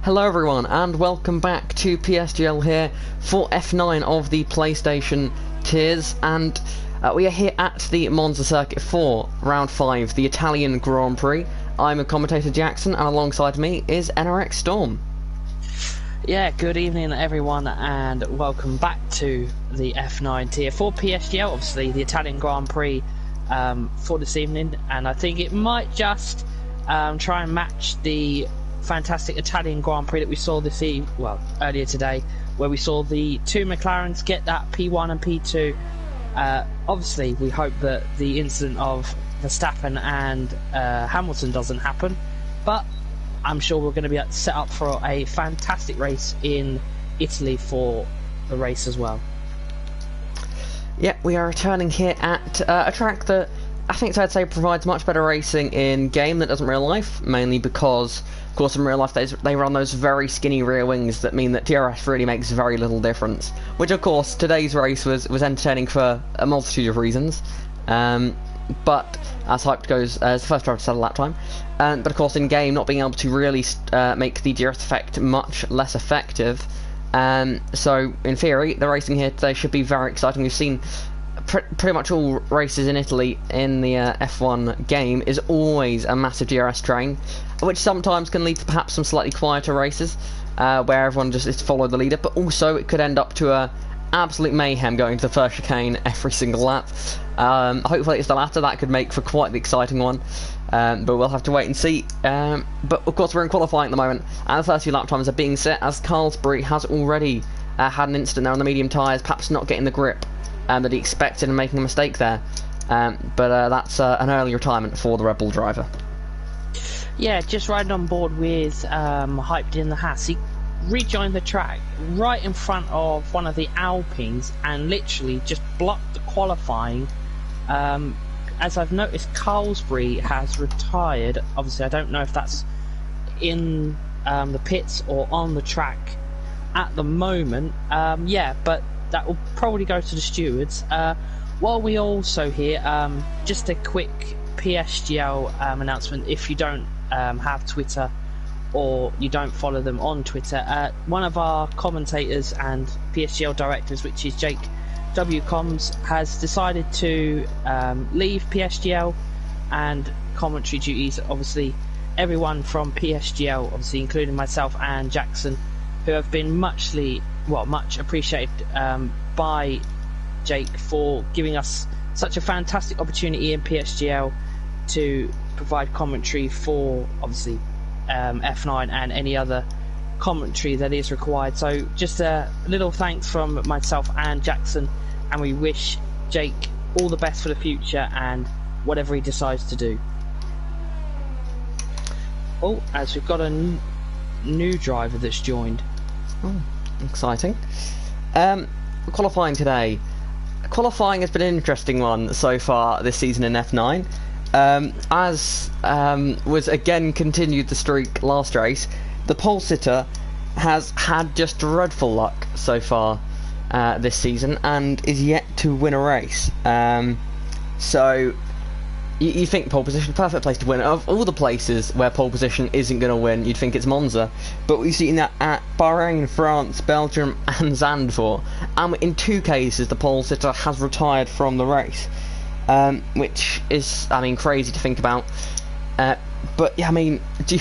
Hello everyone and welcome back to PSGL here for F9 of the PlayStation tiers, and we are here at the Monza circuit for round 5, the Italian Grand Prix. I'm a commentator Jackson, and alongside me is NRX Storm. Yeah, good evening everyone and welcome back to the F9 tier for PSGL, obviously the Italian Grand Prix for this evening, and I think it might just try and match the fantastic Italian Grand Prix that we saw earlier today, where we saw the two McLarens get that P1 and P2. Obviously we hope that the incident of Verstappen and Hamilton doesn't happen, but I'm sure we're going to be set up for a fantastic race in Italy for the race as well. Yeah, we are returning here at a track that I think I'd say provides much better racing in game than it does in real life, mainly because, of course, in real life they run those very skinny rear wings that mean that DRS really makes very little difference. Which, of course, today's race was entertaining for a multitude of reasons. But as hyped goes, as the first driver to set a lap time. But of course, in game, not being able to really make the DRS effect much less effective. So, in theory, the racing here today should be very exciting. We've seen pretty much all races in Italy in the F1 game is always a massive DRS train, which sometimes can lead to perhaps some slightly quieter races where everyone just is to follow the leader, but also it could end up to a absolute mayhem going to the first chicane every single lap. Hopefully it's the latter. That could make for quite the exciting one, but we'll have to wait and see. But of course we're in qualifying at the moment, and the first few lap times are being set as Carlsberg has already had an incident there on the medium tyres, perhaps not getting the grip that he expected and making a mistake there. But that's an early retirement for the Red Bull driver. Yeah, just riding on board with Hyped in the Haas. He rejoined the track right in front of one of the Alpines and literally just blocked the qualifying. As I've noticed, Carlsberg has retired. Obviously, I don't know if that's in the pits or on the track at the moment. Yeah, but that will probably go to the stewards. While we also here, just a quick PSGL announcement. If you don't have Twitter or you don't follow them on Twitter, one of our commentators and PSGL directors, which is Jake W. Combs, has decided to leave PSGL and commentary duties. Obviously, everyone from PSGL, obviously including myself and Jackson, who have been much appreciated by Jake for giving us such a fantastic opportunity in PSGL to provide commentary for obviously F9 and any other commentary that is required. So just a little thanks from myself and Jackson, and we wish Jake all the best for the future and whatever he decides to do. Oh, as we've got a new driver that's joined. Oh, exciting. Qualifying today. Qualifying has been an interesting one so far this season in F9. As was again continued the streak last race, the pole sitter has had just dreadful luck so far this season and is yet to win a race. So you think pole position, perfect place to win. Of all the places where pole position isn't going to win, you'd think it's Monza. But we've seen that at Bahrain, France, Belgium and Zandvoort. And in two cases, the pole sitter has retired from the race. Which is, I mean, crazy to think about. But, yeah, I mean, do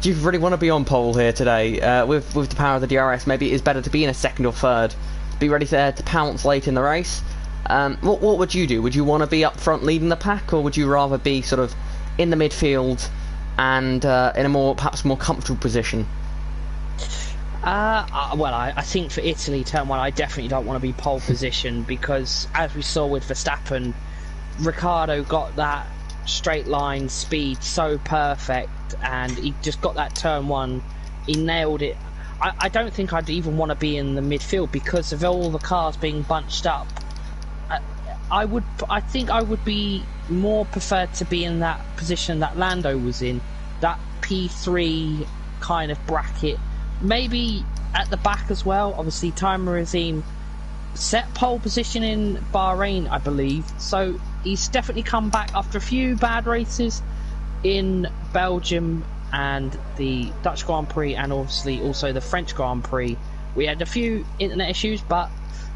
you really want to be on pole here today? With the power of the DRS, maybe it is better to be in a second or third. Be ready to pounce late in the race. What would you do? Would you want to be up front leading the pack, or would you rather be sort of in the midfield and in a perhaps more comfortable position? Well, I think for Italy turn one, I definitely don't want to be pole position, because as we saw with Verstappen, Ricciardo got that straight line speed so perfect, and he just got that turn one, he nailed it. I don't think I'd even want to be in the midfield because of all the cars being bunched up. I think I would be more preferred to be in that position that Lando was in, that P3 kind of bracket, maybe at the back as well. Obviously Timer Azim set pole position in Bahrain, I believe, so he's definitely come back after a few bad races in Belgium and the Dutch Grand Prix, and obviously also the French Grand Prix, we had a few internet issues, but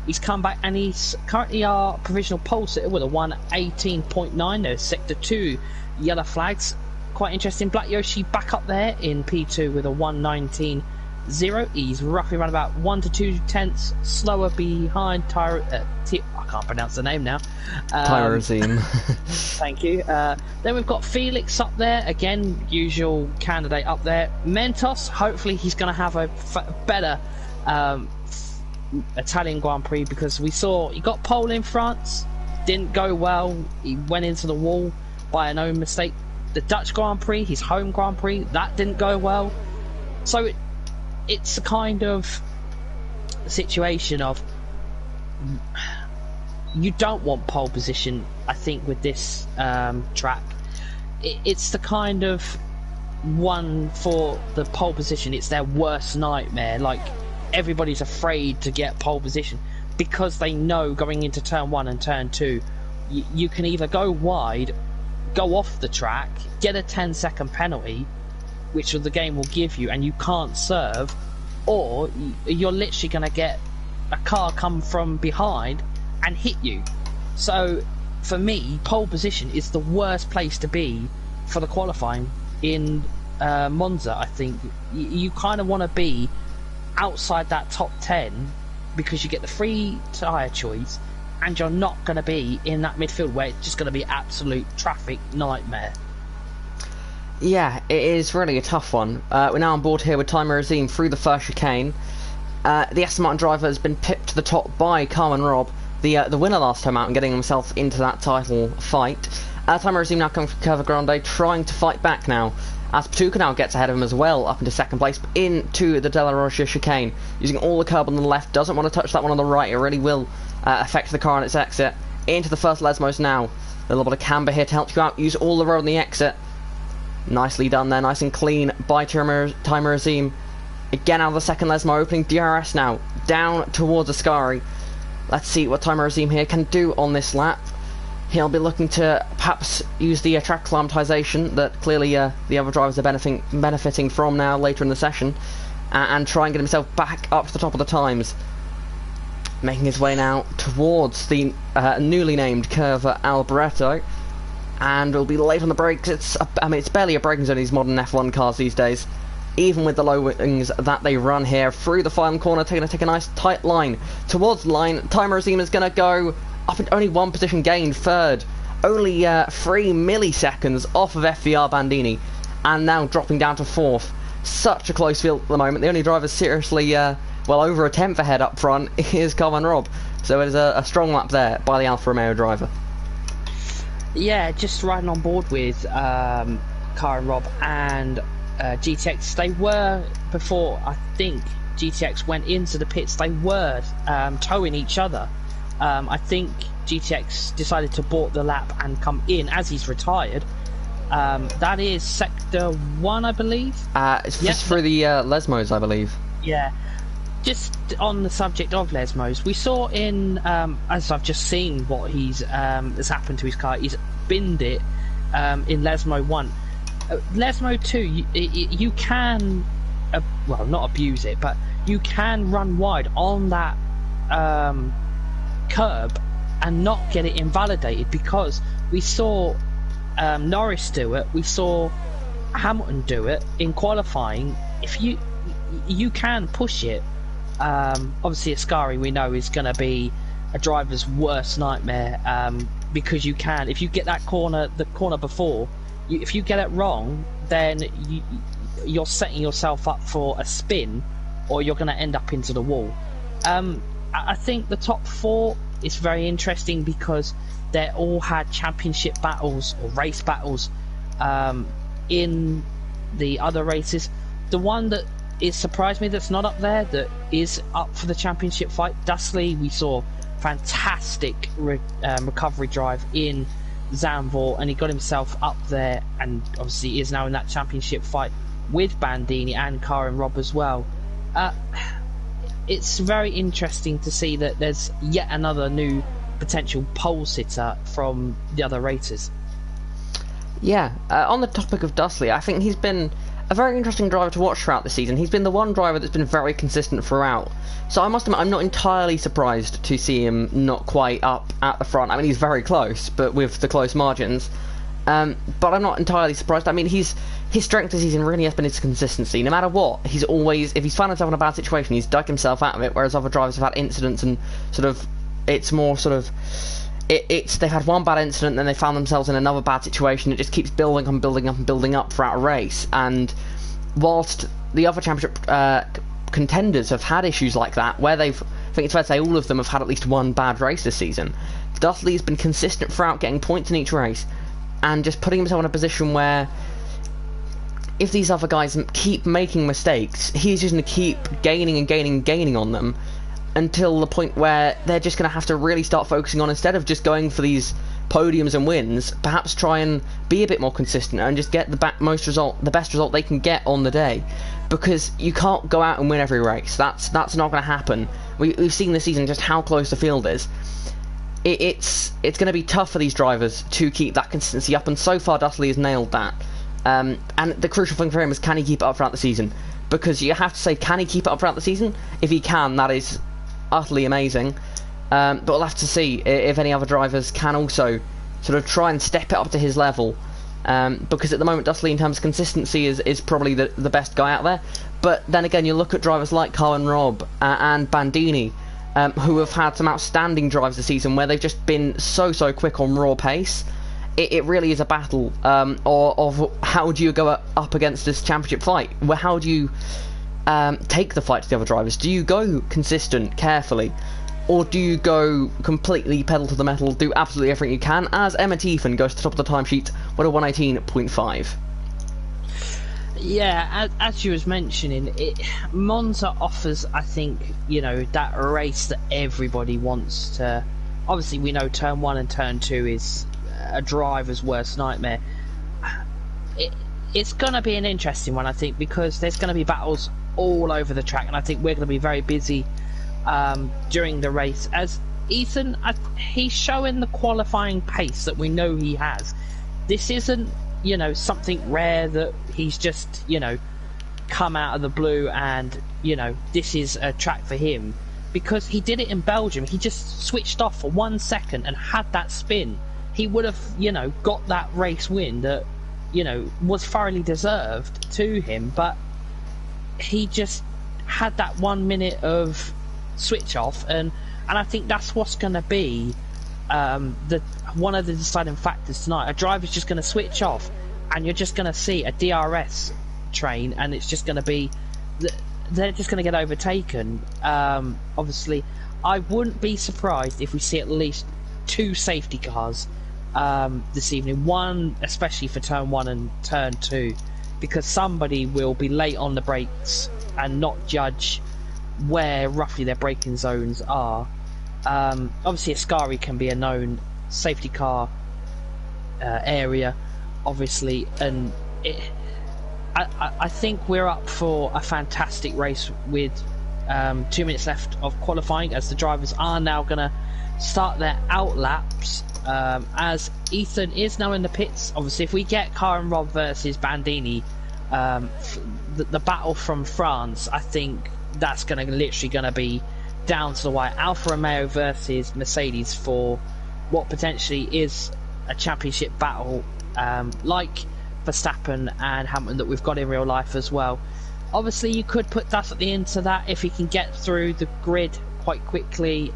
he's come back and he's currently our provisional pole sitter with a 1:18.9. There's sector 2 yellow flags. Quite interesting. Black Yoshi back up there in P2 with a 1:19.0. He's roughly around about 1 to 2 tenths slower behind I can't pronounce the name now. Tyrosine. Thank you. Then we've got Felix up there again, usual candidate up there. Mentos, hopefully he's going to have a better Italian Grand Prix, because we saw he got pole in France, didn't go well. He went into the wall by an own mistake. The Dutch Grand Prix, his home Grand Prix, that didn't go well. So it's a kind of situation of, you don't want pole position, I think, with this track. It's the kind of one for the pole position, it's their worst nightmare. Like, everybody's afraid to get pole position because they know going into turn 1 and turn 2 you can either go wide, go off the track, get a 10-second penalty, which the game will give you, and you can't serve, or you're literally going to get a car come from behind and hit you. So for me, pole position is the worst place to be for the qualifying in Monza. I think you kind of want to be outside that top 10 because you get the free tyre choice, and you're not going to be in that midfield where it's just going to be absolute traffic nightmare. Yeah, it is really a tough one. We're now on board here with Timer Azim through the first chicane. The Aston Martin driver has been pipped to the top by Carmen Robb, the winner last time out, and getting himself into that title fight. Timer Azim now coming from Curva Grande, trying to fight back now, as Patuca now gets ahead of him as well, up into second place, but into the De La Rocha chicane, using all the curb on the left, doesn't want to touch that one on the right. It really will affect the car on its exit. Into the first Lesmos now, a little bit of camber here to help you out, use all the road on the exit. Nicely done there, nice and clean by Timer Azim. Again out of the second Lesmo, opening DRS now, down towards Ascari. Let's see what Timer Azim here can do on this lap. He'll be looking to perhaps use the track acclimatization that clearly the other drivers are benefiting from now later in the session, and try and get himself back up to the top of the times. Making his way now towards the newly named Curva Alboreto, and will be late on the brakes. It's barely a braking zone in these modern F1 cars these days, even with the low wings that they run here. Through the final corner, take a nice tight line towards the line. Timer Azim is going to go up in only one position gained, third, only 3 milliseconds off of FVR Bandini, and now dropping down to fourth. Such a close field at the moment. The only driver seriously well over a tenth ahead up front is Carmen Robb, so it is a strong lap there by the Alfa Romeo driver. Yeah, just riding on board with Carmen Robb and GTX. They were, before I think GTX went into the pits, they were towing each other. I think GTX decided to board the lap and come in as he's retired. That is sector 1, I believe. It's just for the Lesmos, I believe. Yeah. Just on the subject of Lesmos, we saw in, as I've just seen what has happened to his car, he's binned it in Lesmo 1. Lesmo 2, you can, well, not abuse it, but you can run wide on that curb and not get it invalidated, because we saw Norris do it, we saw Hamilton do it in qualifying. If you can push it, obviously Ascari we know is going to be a driver's worst nightmare, because you can, if you get that corner, the corner before, if you get it wrong, then you're setting yourself up for a spin, or you're going to end up into the wall. I think the top 4 is very interesting because they all had championship battles or race battles in the other races. The one that is surprised me that's not up there, that is up for the championship fight, Dustley, we saw fantastic recovery drive in Zandvoort, and he got himself up there, and obviously is now in that championship fight with Bandini and Karen Robb as well. It's very interesting to see that there's yet another new potential pole sitter from the other races. Yeah, on the topic of Dustley, I think he's been a very interesting driver to watch throughout the season. He's been the one driver that's been very consistent throughout. So I must admit, I'm not entirely surprised to see him not quite up at the front. I mean, he's very close, but with the close margins. But I'm not entirely surprised. I mean, his strength this season really has been his consistency. No matter what, he's always, if he's found himself in a bad situation, he's dug himself out of it, whereas other drivers have had incidents and sort of, it's more sort of, they've had one bad incident, then they found themselves in another bad situation. It just keeps building up and building up and building up throughout a race. And whilst the other championship contenders have had issues like that, where they've, I think it's fair to say all of them have had at least one bad race this season, Dudley has been consistent throughout, getting points in each race, and just putting himself in a position where if these other guys keep making mistakes, he's just going to keep gaining and gaining and gaining on them until the point where they're just going to have to really start focusing on, instead of just going for these podiums and wins, perhaps try and be a bit more consistent and just get the best result they can get on the day. Because you can't go out and win every race. That's not going to happen. We've seen this season just how close the field is. It's going to be tough for these drivers to keep that consistency up, and so far Dudley has nailed that. And the crucial thing for him is, can he keep it up throughout the season? Because you have to say, can he keep it up throughout the season? If he can, that is utterly amazing. But we'll have to see if any other drivers can also sort of try and step it up to his level. Because at the moment, Dudley, in terms of consistency, is probably the best guy out there. But then again, you look at drivers like Carl and Rob and Bandini, who have had some outstanding drives this season where they've just been so quick on raw pace. It really is a battle of how do you go up against this championship fight? How do you take the fight to the other drivers? Do you go consistent, carefully, or do you go completely pedal to the metal, do absolutely everything you can, as Emma Tiefen goes to the top of the timesheet with a 118.5? Yeah, as she was mentioning, Monza offers, I think, that race that everybody wants to. Obviously, we know Turn 1 and Turn 2 is a driver's worst nightmare. It's going to be an interesting one, I think, because there's going to be battles all over the track, and I think we're going to be very busy during the race. As Ethan, he's showing the qualifying pace that we know he has. This isn't something rare that he's just come out of the blue and this is a track for him, because he did it in Belgium. He just switched off for 1 second and had that spin. He would have got that race win that was thoroughly deserved to him, but he just had that 1 minute of switch off, and I think that's what's going to be one of the deciding factors tonight. A driver's just going to switch off, and you're just going to see a DRS train, and it's just going to be, they're just going to get overtaken. Obviously, I wouldn't be surprised if we see at least 2 safety cars this evening. One especially for Turn 1 and Turn 2, because somebody will be late on the brakes and not judge where roughly their braking zones are. Obviously, Ascari can be a known safety car area, obviously, and I think we're up for a fantastic race with 2 minutes left of qualifying, as the drivers are now going to start their out laps, as Ethan is now in the pits. Obviously, if we get Car and Rob versus Bandini, the battle from France, I think that's literally going to be down to the wire. Alfa Romeo versus Mercedes for what potentially is a championship battle, like Verstappen and Hamilton that we've got in real life as well. Obviously, you could put Dudley into that if he can get through the grid quite quickly.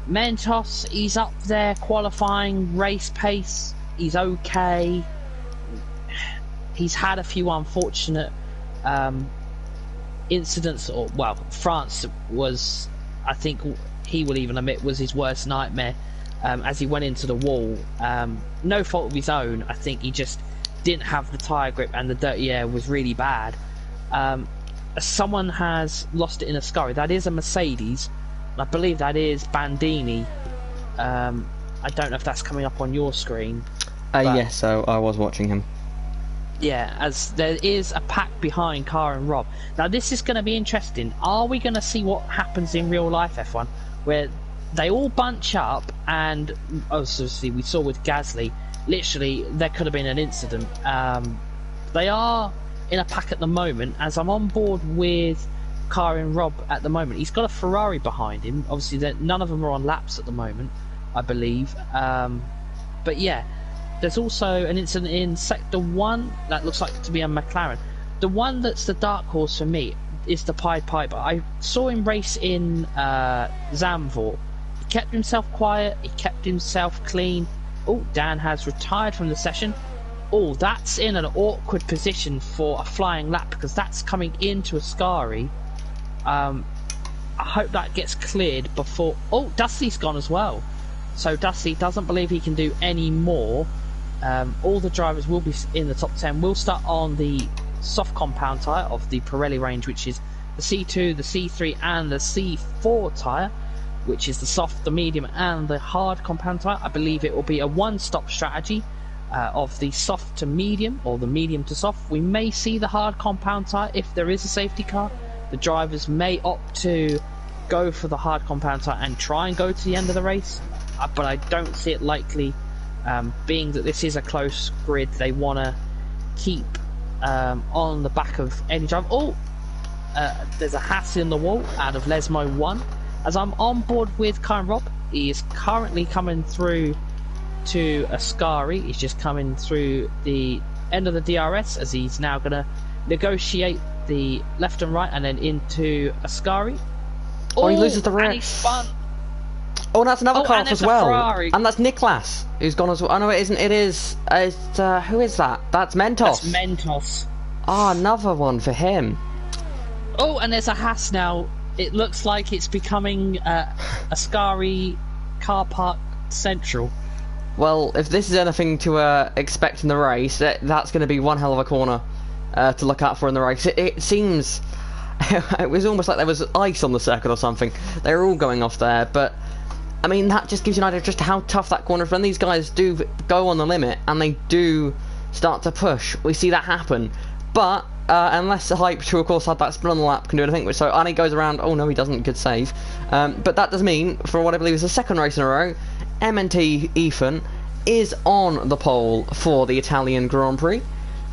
Mentos, he's up there qualifying, race pace, he's okay. He's had a few unfortunate incidents, or France was, I think he will even admit, was his worst nightmare, as he went into the wall. No fault of his own. I think he just didn't have the tyre grip, and the dirty air was really bad. Someone has lost it in Ascari. That is a Mercedes. I believe that is Bandini. I don't know if that's coming up on your screen. Yes, so I was watching him. Yeah, as there is a pack behind Car and Rob. Now this is going to be interesting. Are we going to see what happens in real life F1, where they all bunch up, and obviously we saw with Gasly, literally there could have been an incident. They are in a pack at the moment, as I'm on board with Car and Rob at the moment. He's got a Ferrari behind him. Obviously, none of them are on laps at the moment, I believe. But yeah, there's also an incident in Sector 1 that looks like to be a McLaren. The one that's the dark horse for me is the Pied Piper. I saw him race in Zandvoort. He kept himself quiet, he kept himself clean. Oh, Dan has retired from the session. Oh, that's in an awkward position for a flying lap because that's coming into Ascari. I hope that gets cleared before... Oh, Dusty's gone as well. So Dusty doesn't believe he can do any more. All the drivers will be in the top 10. We'll start on the soft compound tyre of the Pirelli range, which is the C2, the C3 and the C4 tyre, which is the soft, the medium and the hard compound tyre. I believe it will be a one-stop strategy of the soft to medium or the medium to soft. We may see the hard compound tyre if there is a safety car. The drivers may opt to go for the hard compound tyre and try and go to the end of the race, but I don't see it likely, being that this is a close grid. They want to keep on the back of any driver. Oh, there's a Haas in the wall out of Lesmo 1. As I'm on board with Kyle Rob, he is currently coming through to Ascari. He's just coming through the end of the DRS as he's now going to negotiate the left and right and then into Ascari. Oh, he loses the and race. He spun. Oh, and that's another car as well. Ferrari. And that's Niklas, who's gone as well. Oh, no, it isn't. It is. Who is that? That's Mentos. That's Mentos. Ah, another one for him. Oh, and there's a Haas now. It looks like it's becoming Ascari car park central. Well, if this is anything to expect in the race, that's going to be one hell of a corner to look out for in the race. It seems it was almost like there was ice on the circuit or something. They were all going off there, but I mean that just gives you an idea of just how tough that corner is. When these guys do go on the limit and they do start to push, we see that happen. But unless the Hype, who of course had that spin on the lap, can do anything, so Annie goes around. Oh no, he doesn't. Good save. But that does mean, for what I believe is the second race in a row, MNT Ethan is on the pole for the Italian Grand Prix,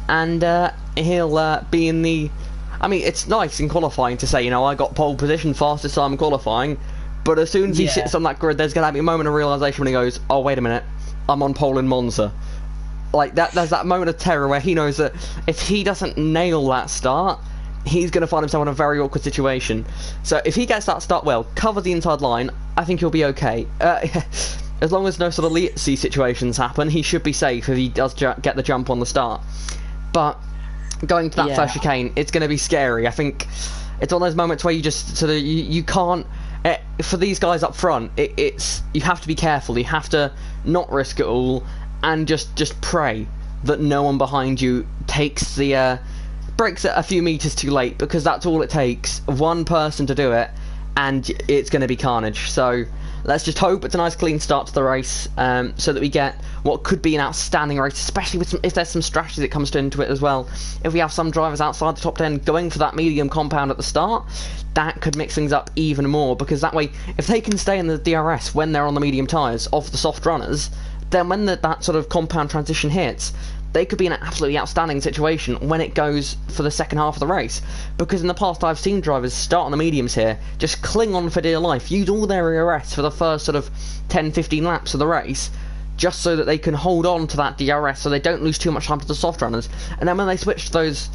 and he'll be in the... I mean, it's nice in qualifying to say, you know, I got pole position fastest time in qualifying, but as soon as he sits on that grid, there's going to be a moment of realisation when he goes, oh, wait a minute, I'm on pole in Monza. Like, there's that moment of terror where he knows that if he doesn't nail that start, he's going to find himself in a very awkward situation. So if he gets that start well, covers the inside line, I think he'll be okay. As long as no sort of Lietzi situations happen, he should be safe if he does get the jump on the start. But going to that first chicane, it's going to be scary. I think it's one of those moments where you just sort of you can't. For these guys up front, it's you have to be careful. You have to not risk it all, and just pray that no one behind you takes the breaks it a few meters too late, because that's all it takes. One person to do it, and it's going to be carnage. So let's just hope it's a nice clean start to the race, so that we get what could be an outstanding race, especially with if there's some strategy that comes into it as well. If we have some drivers outside the top 10 going for that medium compound at the start, that could mix things up even more, because that way, if they can stay in the DRS when they're on the medium tyres of the soft runners, then when that sort of compound transition hits, they could be in an absolutely outstanding situation when it goes for the second half of the race. Because in the past I've seen drivers start on the mediums here, just cling on for dear life, use all their ERS for the first sort of 10-15 laps of the race, just so that they can hold on to that DRS so they don't lose too much time to the soft runners. And then when they switch to those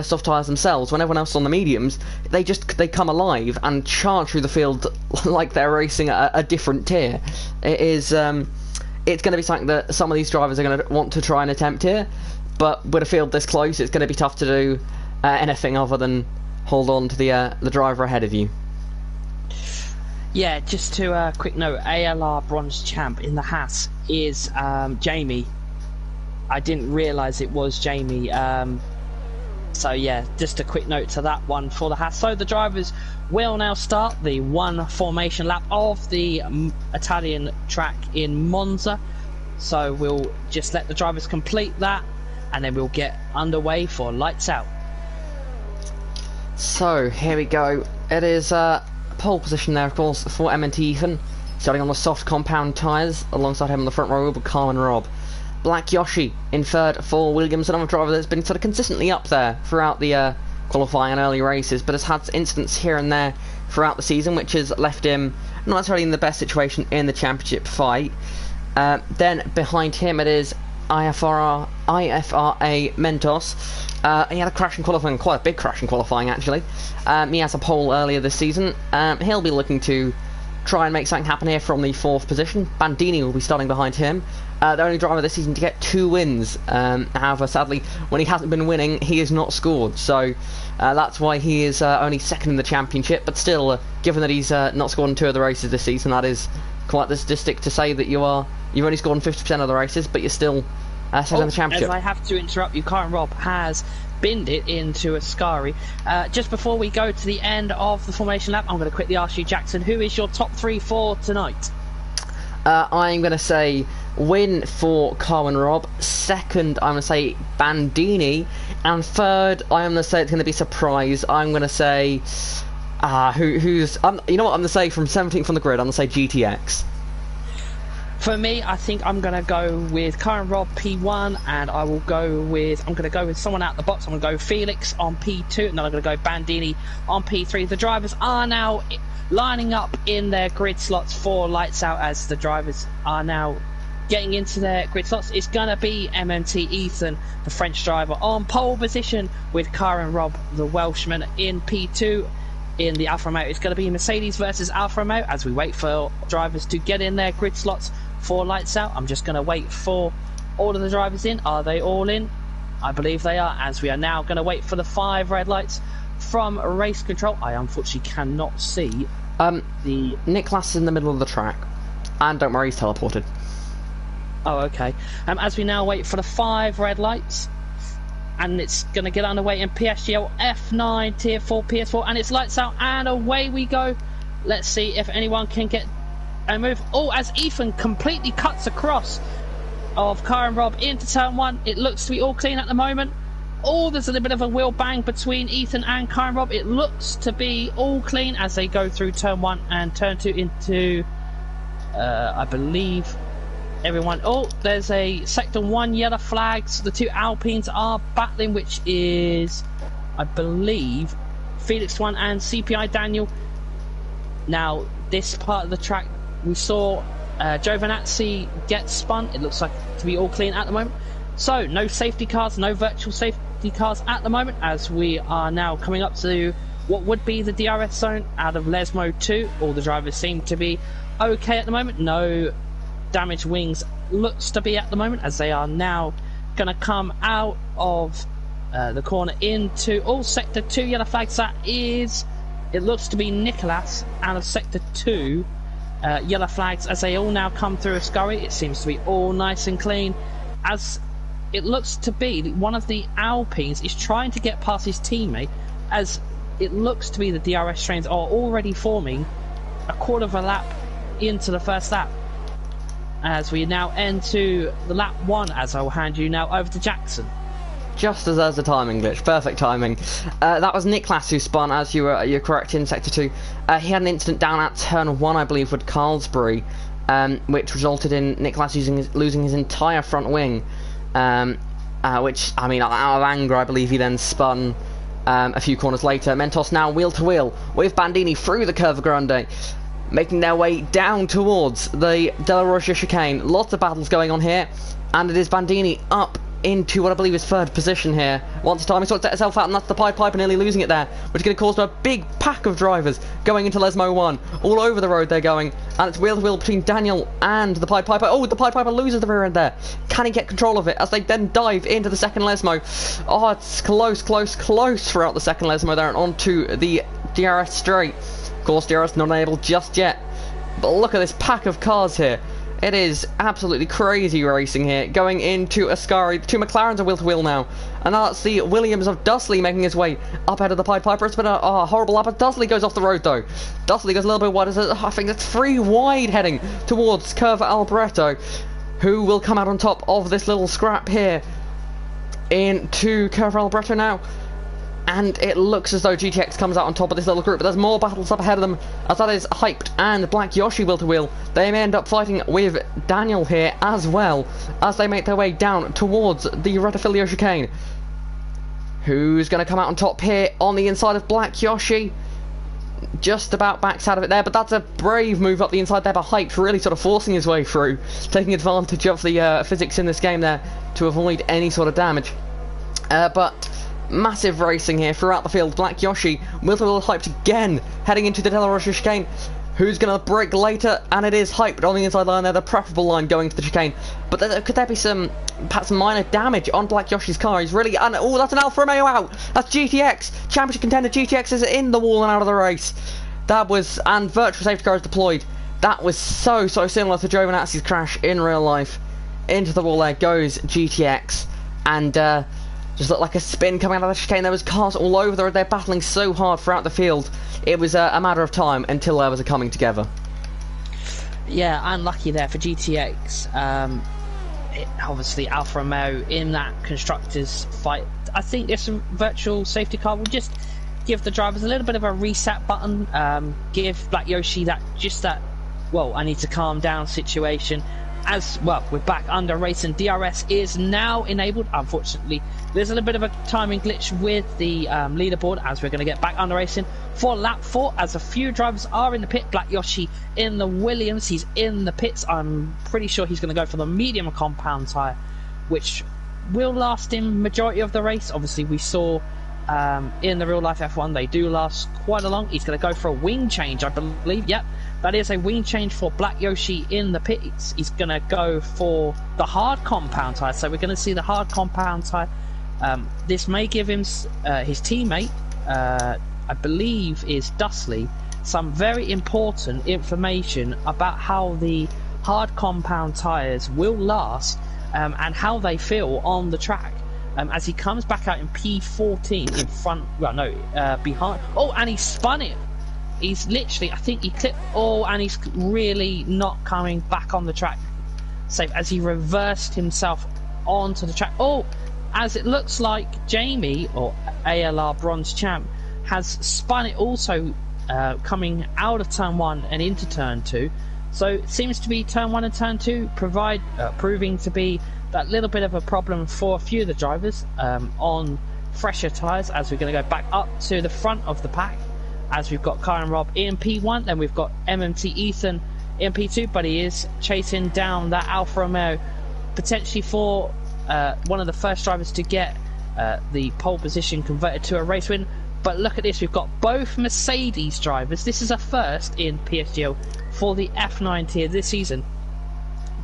soft tyres themselves, when everyone else is on the mediums, they come alive and charge through the field like they're racing a different tier. It is... it's going to be something that some of these drivers are going to want to try and attempt here, but with a field this close, it's going to be tough to do anything other than hold on to the driver ahead of you. Yeah, just to quick note, ALR bronze champ in the Haas is Jamie. I didn't realise it was Jamie. So yeah, just a quick note to that one for the Haas. So the drivers will now start the one formation lap of the Italian track in Monza. So we'll just let the drivers complete that, and then we'll get underway for lights out. So here we go. It is pole position there, of course, for MNT Ethan, starting on the soft compound tyres. Alongside him on the front row will be Carl and Rob. Black Yoshi in third for Williams, another driver that's been sort of consistently up there throughout the qualifying and early races, but has had incidents here and there throughout the season, which has left him not necessarily in the best situation in the championship fight. Then behind him it is IFRA Mentos. He had a crash in qualifying, quite a big crash in qualifying actually. He has a pole earlier this season. He'll be looking to try and make something happen here from the 4th position. Bandini will be starting behind him. The only driver this season to get 2 wins. However, sadly, when he hasn't been winning, he has not scored. So that's why he is only 2nd in the championship. But still, given that he's not scored in 2 of the races this season, that is quite the statistic to say that you've only scored in 50% of the races, but you're still 2nd in the championship. As I have to interrupt you, Karen Robb has binned it into Ascari. Just before we go to the end of the formation lap, I'm going to quickly ask you, Jackson, who is your top 3 for tonight? I'm going to say win for Karen Robb. 2nd, I'm going to say Bandini. And 3rd, I'm going to say it's going to be surprise. I'm going to say who's you know what I'm going to say from 17th on the grid. I'm going to say GTX. For me, I think I'm going to go with Karen Robb P1, and I'm going to go with someone out the box. I'm going to go Felix on P2, and then I'm going to go Bandini on P3. The drivers are now lining up in their grid slots for lights out, as the drivers are now getting into their grid slots. It's going to be MMT Ethan, the French driver, on pole position, with Karen Robb, the Welshman, in P2. In the Alfa Romeo, it's going to be Mercedes versus Alfa Romeo as we wait for drivers to get in their grid slots for lights out. I'm just going to wait for all of the drivers in. Are they all in? I believe they are, as we are now going to wait for the 5 red lights from race control. I unfortunately cannot see the... Niklas is in the middle of the track, and don't worry, he's teleported. Oh, okay. As we now wait for the 5 red lights, and it's going to get underway in PSGL F9 Tier 4 PS4, and it's lights out, and away we go. Let's see if anyone can get a move. Oh, as Ethan completely cuts across of Karen Robb into turn 1, it looks to be all clean at the moment. Oh, there's a little bit of a wheel bang between Ethan and Karen Robb. It looks to be all clean as they go through turn 1 and turn 2 into, I believe, everyone. Oh, there's a sector 1 yellow flags. The 2 Alpines are battling, which is, I believe, Felix 1 and CPI Daniel. Now, this part of the track, we saw Giovinazzi get spun. It looks like to be all clean at the moment. So, no safety cars, no virtual safety cars at the moment, as we are now coming up to what would be the DRS zone out of Lesmo 2. All the drivers seem to be okay at the moment. No damaged wings looks to be at the moment, as they are now going to come out of the corner into sector 2 yellow flags. That is, it looks to be Nicolas out of sector 2 yellow flags, as they all now come through a scurry. It seems to be all nice and clean, as it looks to be one of the Alpines is trying to get past his teammate, as it looks to be the DRS trains are already forming a quarter of a lap into the first lap, as we now enter the lap 1, as I will hand you now over to Jackson. Just as there's a timing glitch, perfect timing. That was Niklas who spun, as you're correct, in sector 2. He had an incident down at turn 1, I believe, with Carlsbury, which resulted in Niklas losing his entire front wing, which, I mean, out of anger, I believe he then spun a few corners later. Mentos now wheel to wheel with Bandini through the Curva Grande, making their way down towards the Della Rocha chicane. Lots of battles going on here, and it is Bandini up into what I believe is 3rd position here. Once a time he sorts itself out, and that's the Pied Piper nearly losing it there, which is going to cause a big pack of drivers going into Lesmo 1. All over the road they're going, and it's wheel to wheel between Daniel and the Pied Piper. Oh, the Pied Piper loses the rear end there. Can he get control of it as they then dive into the 2nd Lesmo? Oh, it's close throughout the 2nd Lesmo there and onto the DRS straight. Of course, DRS not enabled just yet, but look at this pack of cars here. It is absolutely crazy racing here. Going into Ascari, the 2 McLarens are wheel to wheel now, and now that's the Williams of Dustley making his way up ahead of the Pied Piper. It's been a horrible lap, but Dustley goes off the road though. Dustley goes a little bit wide. I think that's 3 wide heading towards Curva Alboreto, who will come out on top of this little scrap here into Curva Alboreto now. and it looks as though GTX comes out on top of this little group, but there's more battles up ahead of them, as that is Hyped and Black Yoshi will to wheel. They may end up fighting with Daniel here as well, as they make their way down towards the red affiliate chicane. Who's going to come out on top here on the inside of Black Yoshi? Just about backs out of it there, but that's a brave move up the inside there by Hyped, really sort of forcing his way through, taking advantage of the physics in this game there to avoid any sort of damage. But massive racing here throughout the field. Black Yoshi will to wheel Hyped again, heading into the Delaware chicane. Who's going to break later? And it is Hyped on the inside line there, the preferable line going to the chicane. But could there be perhaps minor damage on Black Yoshi's car? He's really... And, oh, that's an Alfa Romeo out! That's GTX! Championship contender GTX is in the wall and out of the race. That was... And virtual safety car is deployed. That was so similar to Giovanazzi's crash in real life. Into the wall there goes GTX. And, just looked like a spin coming out of the chicane. There was cars all over there. They're battling so hard throughout the field. It was a matter of time until there was a coming together. Yeah, unlucky there for GTX. Obviously, Alfa Romeo in that constructors fight. I think this virtual safety car will just give the drivers a little bit of a reset button. Give Black Yoshi that well, I need to calm down situation. As well, we're back under race and DRS is now enabled. Unfortunately, there's a little bit of a timing glitch with the leaderboard as we're going to get back under racing for lap 4 as a few drivers are in the pit. Black Yoshi in the Williams, he's in the pits. I'm pretty sure he's going to go for the medium compound tyre, which will last him majority of the race. Obviously, we saw in the real life F1 they do last quite a long. He's going to go for a wing change, I believe. Yep. That is a wing change for Black Yoshi in the pits. He's going to go for the hard compound tyre. So we're going to see the hard compound tyre. This may give him his teammate, I believe is Dustley, some very important information about how the hard compound tyres will last and how they feel on the track. As he comes back out in P14 in front, well no, behind. Oh, and he spun it. He's literally, I think he clipped, and he's really not coming back on the track safe as he reversed himself onto the track. Oh, as it looks like Jamie, or ALR Bronze Champ, has spun it also coming out of turn 1 and into turn 2. So it seems to be turn 1 and turn 2 proving to be that little bit of a problem for a few of the drivers on fresher tyres, as we're going to go back up to the front of the pack. As we've got Kai and Rob in P1, then we've got MMT Ethan in P2, but he is chasing down that Alfa Romeo, potentially for one of the first drivers to get the pole position converted to a race win. But look at this, we've got both Mercedes drivers. This is a first in PSGL for the F9 tier this season.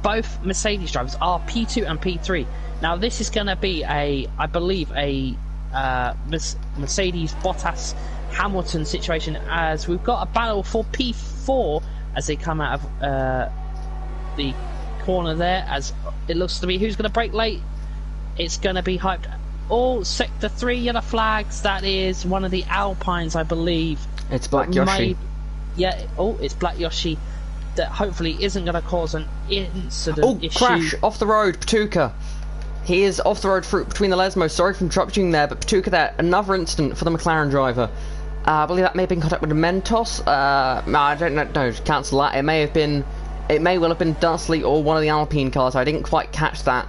Both Mercedes drivers are P2 and P3. Now this is going to be I believe a Mercedes Bottas Hamilton situation, as we've got a battle for P4 as they come out of the corner there, as it looks to be who's going to break late. It's going to be Hyped. All sector 3 yellow flags. That is one of the Alpines, I believe. It's Black Yoshi. It's Black Yoshi. That hopefully isn't going to cause an incident issue. Crash off the road, Patuka. He is off the road between the Lesmos. Sorry for interrupting there, but Patuka there. Another incident for the McLaren driver. I believe that may have been in contact with Mentos. I don't know. No, cancel that. It may well have been Dustley or one of the Alpine cars. I didn't quite catch that.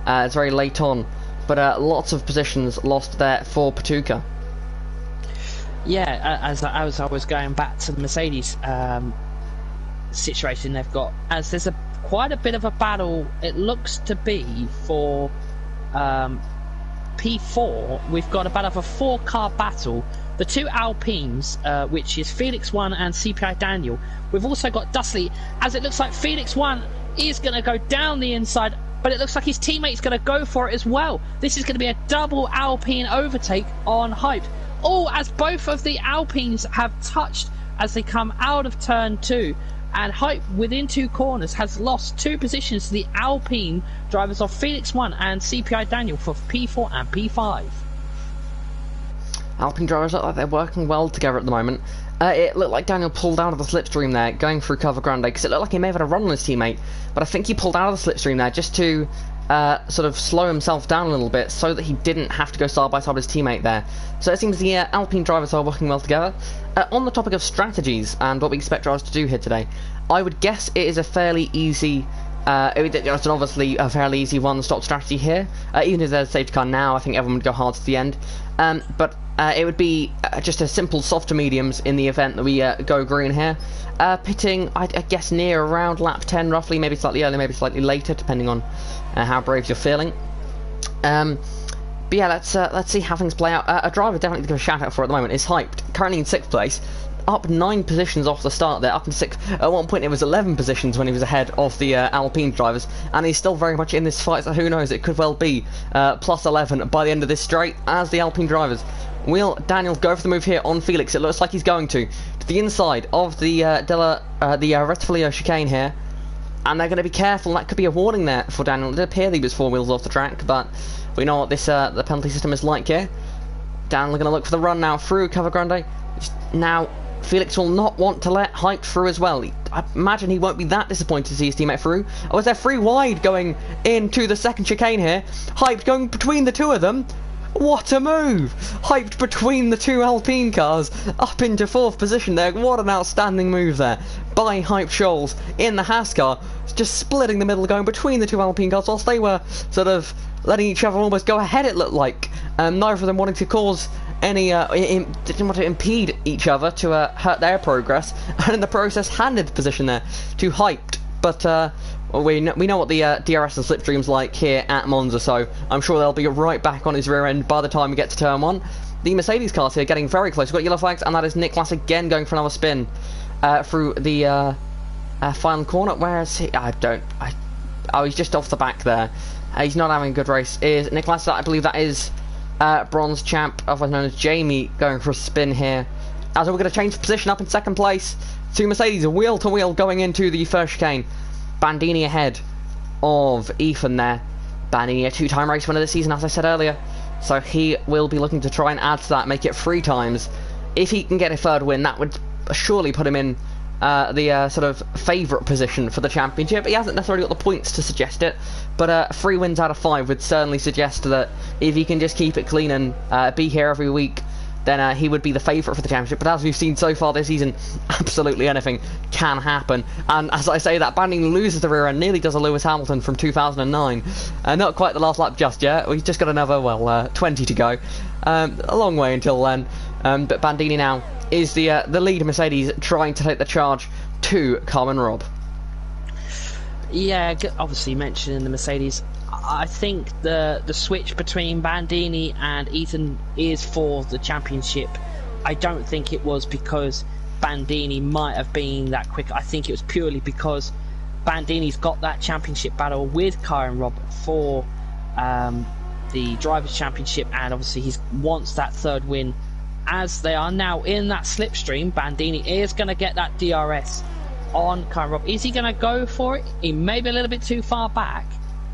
It's very late on, but lots of positions lost there for Patuka. Yeah, as I was going back to the Mercedes situation they've got, as there's quite a bit of a battle. It looks to be for P4. We've got about a 4-car battle. The two Alpines, which is Felix 1 and CPI Daniel. We've also got Dustley, as it looks like Felix 1 is going to go down the inside, but it looks like his teammate's going to go for it as well. This is going to be a double Alpine overtake on Hyped. Oh, as both of the Alpines have touched as they come out of turn 2. And Hype, within 2 corners, has lost 2 positions to the Alpine drivers of Felix 1 and CPI Daniel for P4 and P5. Alpine drivers look like they're working well together at the moment. It looked like Daniel pulled out of the slipstream there, going through Cover Grande, because it looked like he may have had a run on his teammate, but I think he pulled out of the slipstream there just to sort of slow himself down a little bit so that he didn't have to go side by side with his teammate there. So it seems the Alpine drivers are working well together. On the topic of strategies and what we expect drivers to do here today, I would guess it is a fairly easy, it's obviously a fairly easy one-stop strategy here. Even if there's a safety car now, I think everyone would go hard to the end. But it would be just a simple soft to mediums in the event that we go green here. Pitting, I guess, near around lap 10 roughly, maybe slightly earlier, maybe slightly later, depending on how brave you're feeling. But yeah, let's see how things play out. A driver definitely to give a shout out for at the moment is Hyped, currently in 6th place, up 9 positions off the start there, up in 6th. At one point it was 11 positions when he was ahead of the Alpine drivers, and he's still very much in this fight, so who knows, it could well be plus 11 by the end of this straight as the Alpine drivers. Will Daniel go for the move here on Felix? It looks like he's going to the inside of the Rettifilio chicane here, and they're going to be careful. That could be a warning there for Daniel. It did appear that he was 4 wheels off the track, but we know what this the penalty system is like here. Daniel going to look for the run now through Cover Grande. Now Felix will not want to let Hype through as well. I imagine he won't be that disappointed to see his teammate through. Oh, is there 3 wide going into the second chicane here? Hype going between the 2 of them. What a move! Hyped between the 2 Alpine cars, up into 4th position there. What an outstanding move there by Hype Scholes in the Haas car, just splitting the middle, going between the 2 Alpine cars whilst they were sort of letting each other almost go ahead, it looked like. Neither of them wanting to cause any, didn't want to impede each other to hurt their progress, and in the process handed the position there to Hyped. But well, we know what the DRS and slipstream's like here at Monza, so I'm sure they'll be right back on his rear end by the time we get to turn 1. The Mercedes cars here getting very close. We've got yellow flags, and that is Niklas again going for another spin through the final corner. Where is he? Oh, he's just off the back there. He's not having a good race. Is Niklas? I believe that is bronze champ, otherwise known as Jamie, going for a spin here. As we're going to change position up in 2nd place to Mercedes, wheel to wheel going into the first chicane. Bandini ahead of Ethan there. Bandini, a 2-time race winner this season, as I said earlier. So he will be looking to try and add to that, make it 3 times. If he can get a 3rd win, that would surely put him in the sort of favourite position for the championship. He hasn't necessarily got the points to suggest it, but 3 wins out of 5 would certainly suggest that if he can just keep it clean and be here every week, then he would be the favourite for the championship. But as we've seen so far this season, absolutely anything can happen. And as I say that, Bandini loses the rear end, nearly does a Lewis Hamilton from 2009. Not quite the last lap just yet. We've just got another, 20 to go. A long way until then. But Bandini now is the lead Mercedes, trying to take the charge to Carmen Robb. Yeah, obviously mentioning the Mercedes, I think the switch between Bandini and Ethan is for the championship. I don't think it was because Bandini might have been that quick. I think it was purely because Bandini's got that championship battle with Kyron Robb for the Drivers' Championship, and obviously he wants that 3rd win. As they are now in that slipstream, Bandini is going to get that DRS on Kyron Robb. Is he going to go for it? He may be a little bit too far back.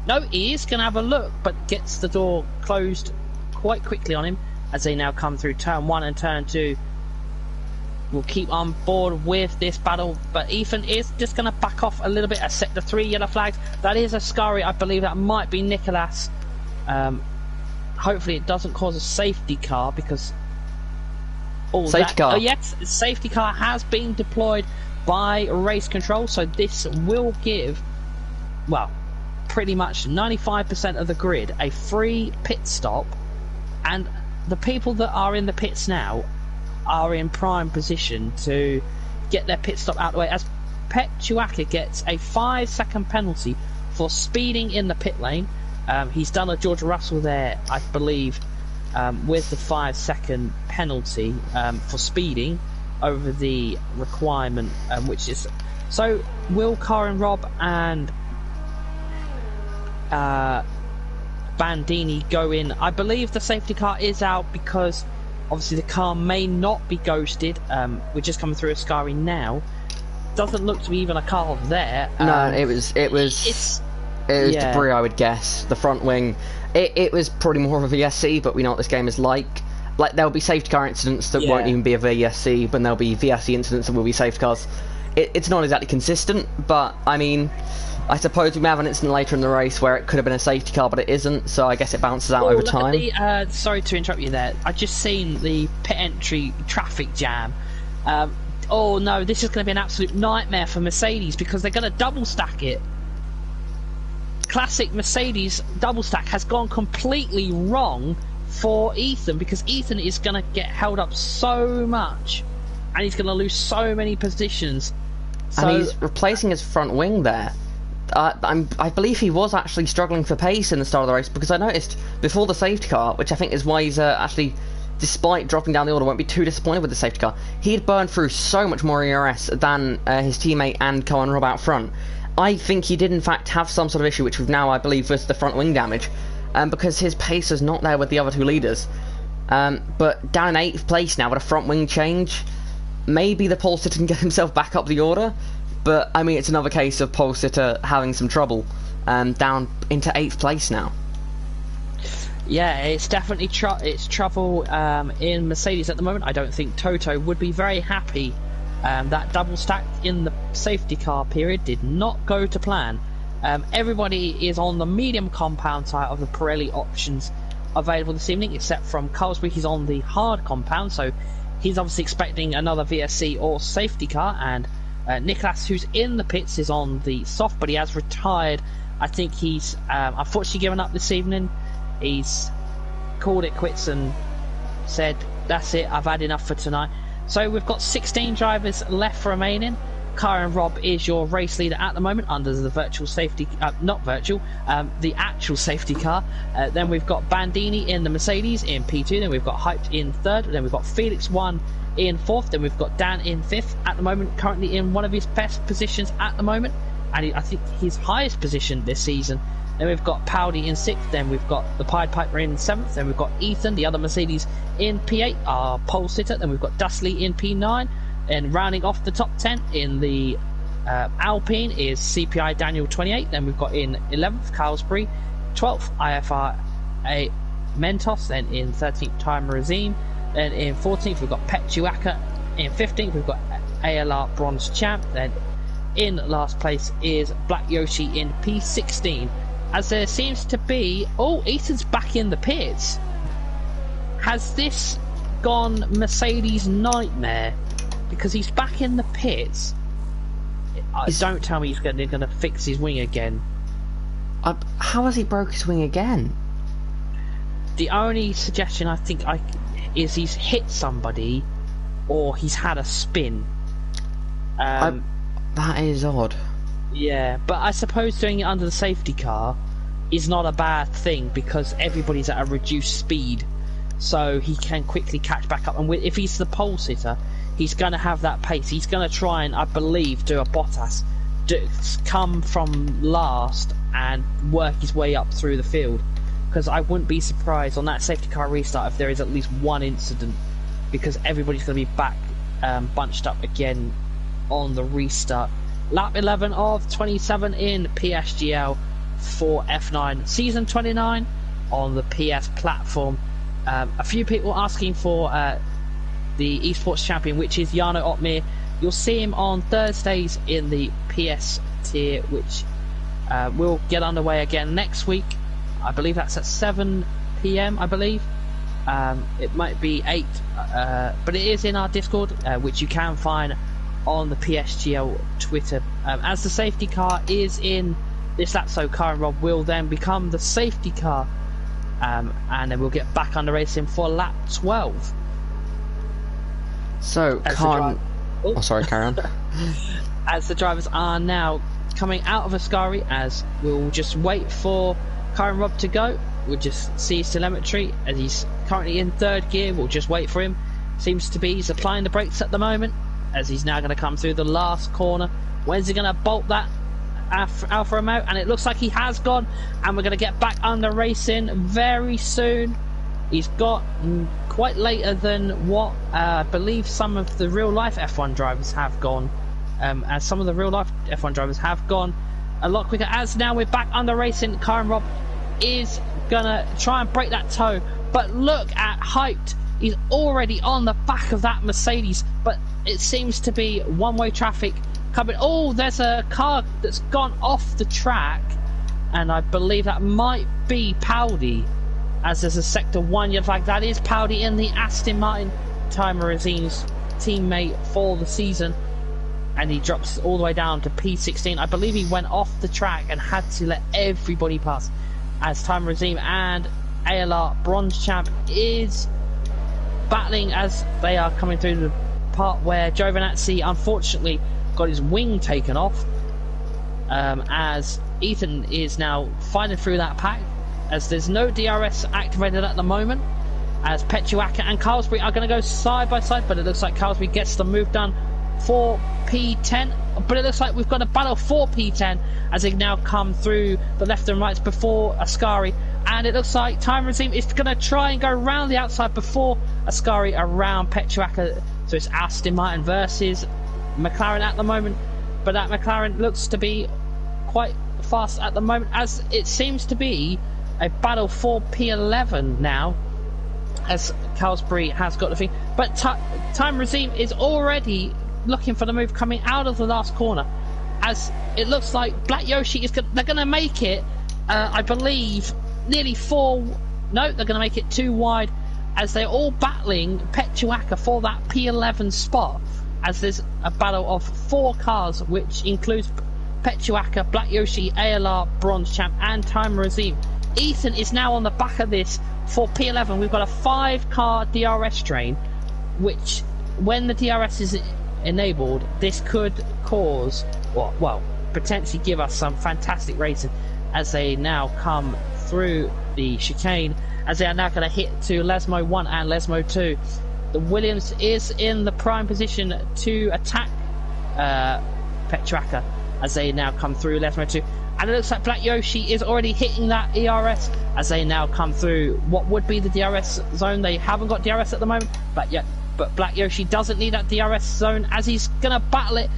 No, he is going to have a look, but gets the door closed quite quickly on him as they now come through turn 1 and turn 2. We'll keep on board with this battle, but Ethan is just going to back off a little bit. A sector 3 yellow flags. That is a scurry. I believe that might be Nicholas. Hopefully it doesn't cause a safety car, because safety car. Oh yes, safety car has been deployed by race control, so this will give, well, pretty much 95% of the grid a free pit stop, and the people that are in the pits now are in prime position to get their pit stop out of the way, as Pet Chuaka gets a 5-second penalty for speeding in the pit lane. He's done a George Russell there, I believe, with the 5-second penalty for speeding over the requirement, which is so. Will Kyron Robb and Bandini go in? I believe the safety car is out because obviously the car may not be ghosted. We're just coming through Ascari now. Doesn't look to be even a car there. No, it was debris, I would guess. The front wing, it was probably more of a VSC, but we know what this game is like. Like, there'll be safety car incidents that won't even be a VSC, but there'll be VSC incidents that will be safety cars. it's not exactly consistent, but I mean, I suppose we may have an incident later in the race where it could have been a safety car, but it isn't, so I guess it bounces out over time. Sorry to interrupt you there. I just seen the pit entry traffic jam. Oh no, this is going to be an absolute nightmare for Mercedes because they're going to double stack it. Classic Mercedes double stack has gone completely wrong for Ethan because Ethan is going to get held up so much and he's going to lose so many positions. So, and he's replacing his front wing there. I believe he was actually struggling for pace in the start of the race because I noticed before the safety car, which I think is why he's actually, despite dropping down the order, won't be too disappointed with the safety car. He'd burned through so much more ERS than his teammate and Cohen Rob out front. I think he did in fact have some sort of issue, which we've now, I believe, was the front wing damage, because his pace is not there with the other two leaders. But down in 8th place now with a front wing change, maybe the pole sitter can get himself back up the order, but I mean it's another case of pole sitter having some trouble, down into 8th place now. Yeah, it's definitely trouble in Mercedes at the moment. I don't think Toto would be very happy. That double stack in the safety car period did not go to plan. Everybody is on the medium compound side of the Pirelli options available this evening, except from Carlsbury. He's on the hard compound, so he's obviously expecting another VSC or safety car. And Nicholas, who's in the pits, is on the soft, but he has retired. I think he's unfortunately given up this evening. He's called it quits and said, that's it, I've had enough for tonight. So we've got 16 drivers left remaining. Karen Robb is your race leader at the moment under the virtual safety, the actual safety car. Then we've got Bandini in the Mercedes in P2. Then we've got Hyped in 3rd. Then we've got Felix 1 in 4th. Then we've got Dan in 5th at the moment, currently in one of his best positions at the moment. And I think his highest position this season. Then we've got Powdy in 6th, then we've got the Pied Piper in 7th, then we've got Ethan, the other Mercedes, in P8, our pole sitter, then we've got Dustley in P9, and rounding off the top 10 in the Alpine is CPI Daniel 28, then we've got in 11th Carlsbury, 12th IFRA Mentos, then in 13th Time Razim, then in 14th we've got Petchuaka, in 15th we've got ALR Bronze Champ, then in last place is Black Yoshi in P16. As there seems to be... Oh, Ethan's back in the pits. Has this gone Mercedes nightmare? Because he's back in the pits. Don't tell me he's going to fix his wing again. How has he broke his wing again? The only suggestion I think is he's hit somebody or he's had a spin. That is odd. Yeah, but I suppose doing it under the safety car is not a bad thing because everybody's at a reduced speed, so he can quickly catch back up. And if he's the pole sitter, he's going to have that pace. He's going to try and, I believe, do a Bottas, come from last and work his way up through the field. Because I wouldn't be surprised on that safety car restart if there is at least one incident, because everybody's going to be back bunched up again on the restart. Lap 11 of 27 in PSGL for F9 Season 29 on the PS platform. A few people asking for the esports champion, which is Jarno Otmir. You'll see him on Thursdays in the PS tier, which will get underway again next week. I believe that's at 7 PM, I believe. It might be 8, but it is in our Discord, which you can find on the PSGL Twitter. As the safety car is in this lap, so Karen Robb will then become the safety car, and then we'll get back under racing for lap 12. So sorry, carry on. As the drivers are now coming out of Ascari, as we'll just wait for Karen Robb to go. We'll just see his telemetry as he's currently in 3rd gear. We'll just wait for him. Seems to be he's applying the brakes at the moment, as he's now going to come through the last corner. When's he going to bolt that Alfa Romeo? And it looks like he has gone, and we're going to get back under racing very soon. He's got quite later than what I believe some of the real life F1 drivers have gone, as some of the real life F1 drivers have gone a lot quicker. As now we're back under racing, Karen Robb is going to try and break that toe, but look at Hyped. He's already on the back of that Mercedes, but it seems to be one-way traffic coming. Oh, there's a car that's gone off the track, and I believe that might be Powdy, as there's a Sector 1 yellow flag. That is Powdy in the Aston Martin, Timer Azine's teammate for the season, and he drops all the way down to P16. I believe he went off the track and had to let everybody pass, as Timer Azine and ALR bronze champ is battling as they are coming through the part where Giovinazzi unfortunately got his wing taken off, as Ethan is now fighting through that pack, as there's no DRS activated at the moment, as Petuaka and Carlsbury are going to go side by side, but it looks like Carlsbury gets the move done for P10, but it looks like we've got a battle for P10 as they now come through the left and rights before Ascari, and it looks like Time Regime is going to try and go around the outside before Ascari around Petuaka. So it's Aston Martin versus McLaren at the moment, but that McLaren looks to be quite fast at the moment, as it seems to be a battle for P11 now, as Carlsbury has got the thing, but Time Regime is already looking for the move coming out of the last corner, as it looks like Black Yoshi is they're going to make it, I believe, nearly 4. No, they're going to make it 2 wide, as they're all battling Petuaka for that P11 spot, as there's a battle of 4 cars, which includes Petuaka, Black Yoshi, ALR, Bronze Champ, and Time Regime. Ethan is now on the back of this for P11. We've got a 5-car DRS train, which, when the DRS is enabled, this could cause, well, potentially give us some fantastic racing, as they now come through the chicane, as they are now going to hit to Lesmo 1 and Lesmo 2. The Williams is in the prime position to attack Petuaka, as they now come through Lesmo 2. And it looks like Black Yoshi is already hitting that ERS, as they now come through what would be the DRS zone. They haven't got DRS at the moment, but Black Yoshi doesn't need that DRS zone, as he's going to battle it,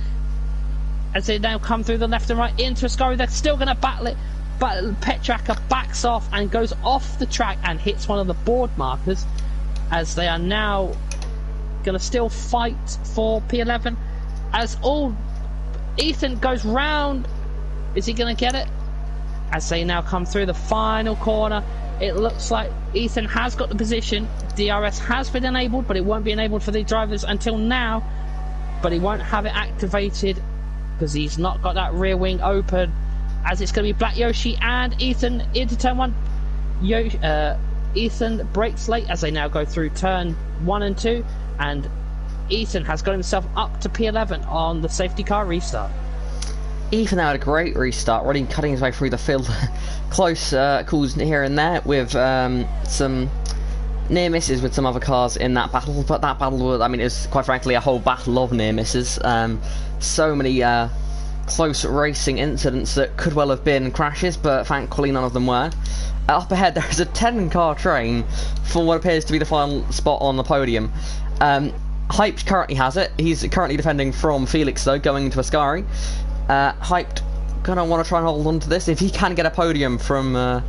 as they now come through the left and right into Ascari. They're still going to battle it, but Petuaka backs off and goes off the track and hits one of the board markers, as they are now going to still fight for P11, as Ethan goes round. Is he going to get it? As they now come through the final corner, it looks like Ethan has got the position. DRS has been enabled, but it won't be enabled for the drivers until now, but he won't have it activated because he's not got that rear wing open, as it's going to be Black Yoshi and Ethan into turn 1. Ethan brakes late as they now go through turn 1 and 2, and Ethan has got himself up to P11 on the safety car restart. Ethan had a great restart, really cutting his way through the field. Close calls here and there, with some near misses with some other cars in that battle, but that battle was, I mean, it was quite frankly a whole battle of near misses. So many close racing incidents that could well have been crashes, but thankfully none of them were. Up ahead there is a 10-car train for what appears to be the final spot on the podium. Hyped currently has it. He's currently defending from Felix though, going into Ascari. Hyped gonna want to try and hold on to this if he can get a podium from well,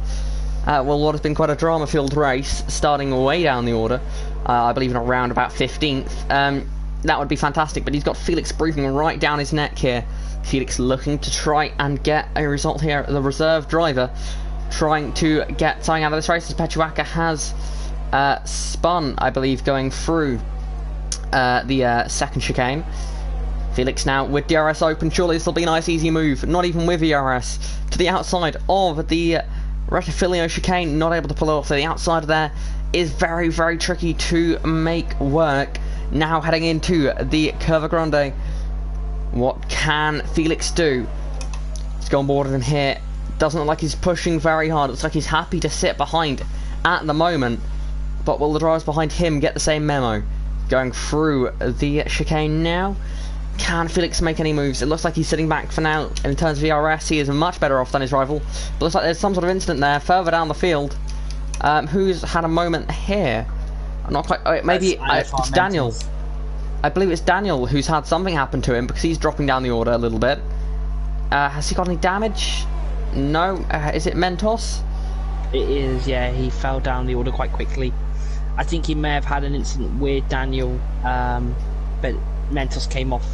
what has been quite a drama-filled race, starting way down the order, I believe in around about 15th. That would be fantastic, but he's got Felix breathing right down his neck here. Felix looking to try and get a result here, the reserve driver trying to get something out of this race, as Petuaka has spun, I believe, going through the second chicane. Felix now with DRS open. Surely this will be a nice easy move, not even with DRS, to the outside of the Retifilio chicane, not able to pull it off. So the outside of there is very, very tricky to make work. Now heading into the Curva Grande. What can Felix do? Let's go on board in here. Doesn't look like he's pushing very hard. Looks like he's happy to sit behind at the moment. But will the drivers behind him get the same memo? Going through the chicane now. Can Felix make any moves? It looks like he's sitting back for now. In terms of VRS, he is much better off than his rival. But looks like there's some sort of incident there further down the field. Who's had a moment here? I'm not quite. Oh, maybe it's Daniel. I believe it's Daniel who's had something happen to him, because he's dropping down the order a little bit. Has he got any damage? No. Is it Mentos? It is, yeah. He fell down the order quite quickly. I think he may have had an incident with Daniel, but Mentos came off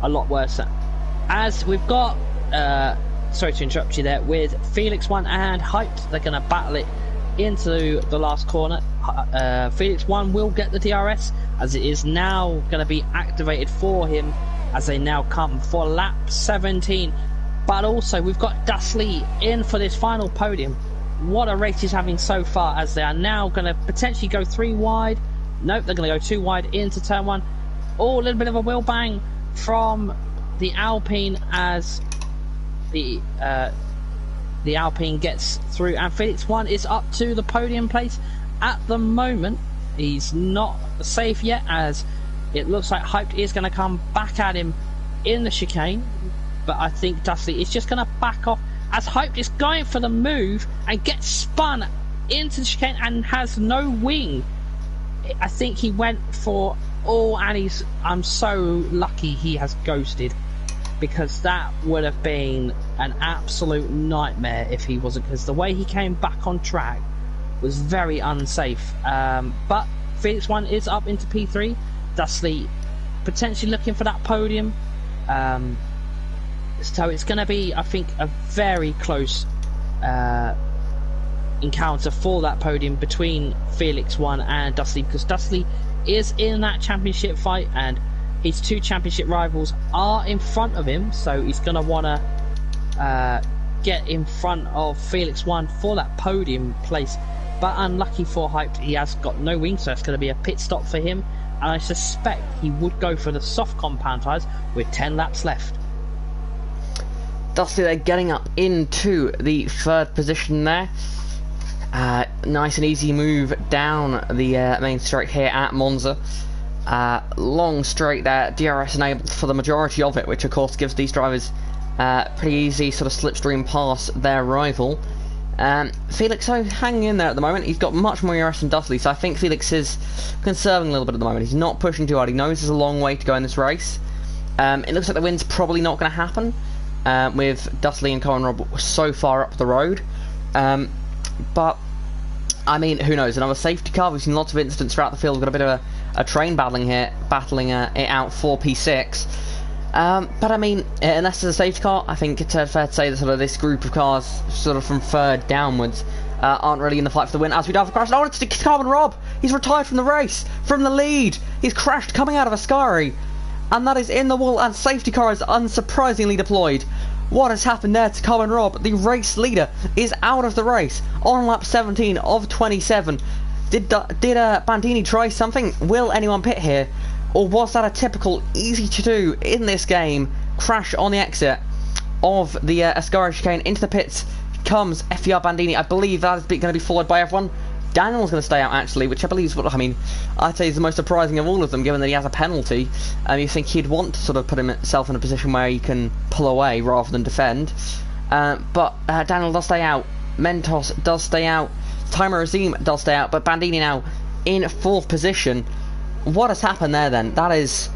a lot worse as we've got, sorry to interrupt you there, with Felix 1 and Hyped, they're going to battle it into the last corner. Felix 1 will get the DRS, as it is now going to be activated for him as they now come for lap 17. But also we've got Dusty in for this final podium. What a race he's having so far, as they are now going to potentially go 3 wide. Nope, they're going to go 2 wide into turn 1. Oh, a little bit of a wheel bang from the Alpine as the Alpine gets through, and Felix 1 is up to the podium place at the moment. He's not safe yet, as it looks like Hyped is going to come back at him in the chicane, but I think Dusty is just going to back off as Hyped is going for the move and gets spun into the chicane and has no wing. I think he went for and I'm so lucky he has ghosted, because that would have been an absolute nightmare if he wasn't, because the way he came back on track was very unsafe. But Felix 1 is up into P3. Dusty potentially looking for that podium. So it's going to be, I think, a very close encounter for that podium between Felix 1 and Dusty, because Dusty is in that championship fight and his 2 championship rivals are in front of him, so he's going to want to get in front of Felix 1 for that podium place. But unlucky for Hyped, he has got no wing, so it's going to be a pit stop for him, and I suspect he would go for the soft compound tyres with 10 laps left. Dusty, they're getting up into the 3rd position there. Nice and easy move down the main straight here at Monza. Long straight there, DRS enabled for the majority of it, which of course gives these drivers pretty easy sort of slipstream past their rival. Felix hanging in there at the moment. He's got much more DRS than Dusty, so I think Felix is conserving a little bit at the moment. He's not pushing too hard. He knows there's a long way to go in this race. It looks like the win's probably not going to happen with Dusty and Cohen Rob so far up the road. But I mean, who knows? Another safety car. We've seen lots of incidents throughout the field. We've got a bit of a train battling it out for P6. But I mean, unless there's a safety car, I think it's fair to say that sort of this group of cars, sort of from 3rd downwards, aren't really in the fight for the win. As we dive across, it's Carbon Rob. He's retired from the race, from the lead. He's crashed coming out of Ascari, and that is in the wall. And safety car is unsurprisingly deployed. What has happened there to Cohen Rob? The race leader is out of the race on lap 17 of 27. Did Bandini try something? Will anyone pit here? Or was that a typical easy to do in this game crash on the exit of the Ascari chicane? Into the pits comes FER Bandini. I believe that is going to be followed by everyone. Daniel's going to stay out, actually, which I believe is what, I mean, I'd say is the most surprising of all of them, given that he has a penalty. You think he'd want to sort of put himself in a position where he can pull away rather than defend. But Daniel does stay out. Mentos does stay out. Timer Azim does stay out. But Bandini now in 4th position. What has happened there then? That is...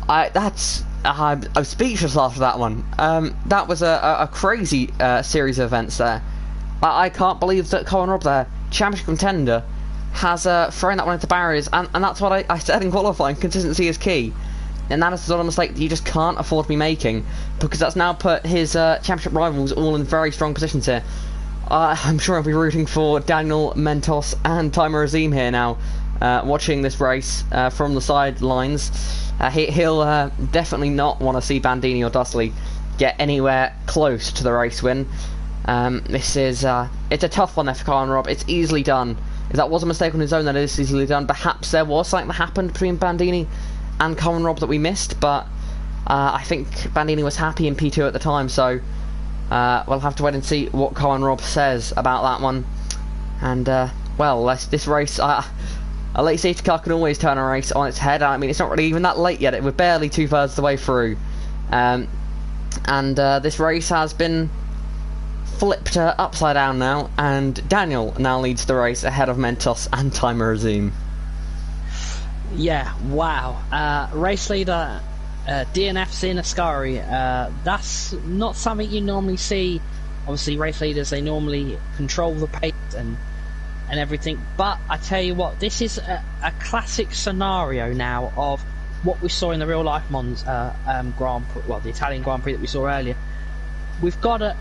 I'm speechless after that one. That was a crazy series of events there. I can't believe that Cohen Rob there, championship contender, has thrown that one into barriers, and that's what I said in qualifying. Consistency is key, and that is the sort of mistake that you just can't afford to be making, because that's now put his championship rivals all in very strong positions here. I'm sure I'll be rooting for Daniel, Mentos and Timer Azim here now, watching this race from the sidelines. He'll definitely not want to see Bandini or Dusty get anywhere close to the race win. This is it's a tough one there for Cohen Rob. It's easily done. If that was a mistake on his own, then it is easily done. Perhaps there was something that happened between Bandini and Cohen Rob that we missed, but I think Bandini was happy in P2 at the time, so we'll have to wait and see what Cohen Rob says about that one. And well, this race, a late safety car can always turn a race on its head. I mean, it's not really even that late yet. We're barely 2/3 of the way through, and this race has been flipped upside down now, and Daniel now leads the race ahead of Mentos and Timer Azim. Yeah, wow. Race leader DNF's in Ascari. That's not something you normally see. Obviously, race leaders, they normally control the pace and everything, but I tell you what, this is a classic scenario now of what we saw in the real life Grand Prix, well, the Italian Grand Prix that we saw earlier. We've got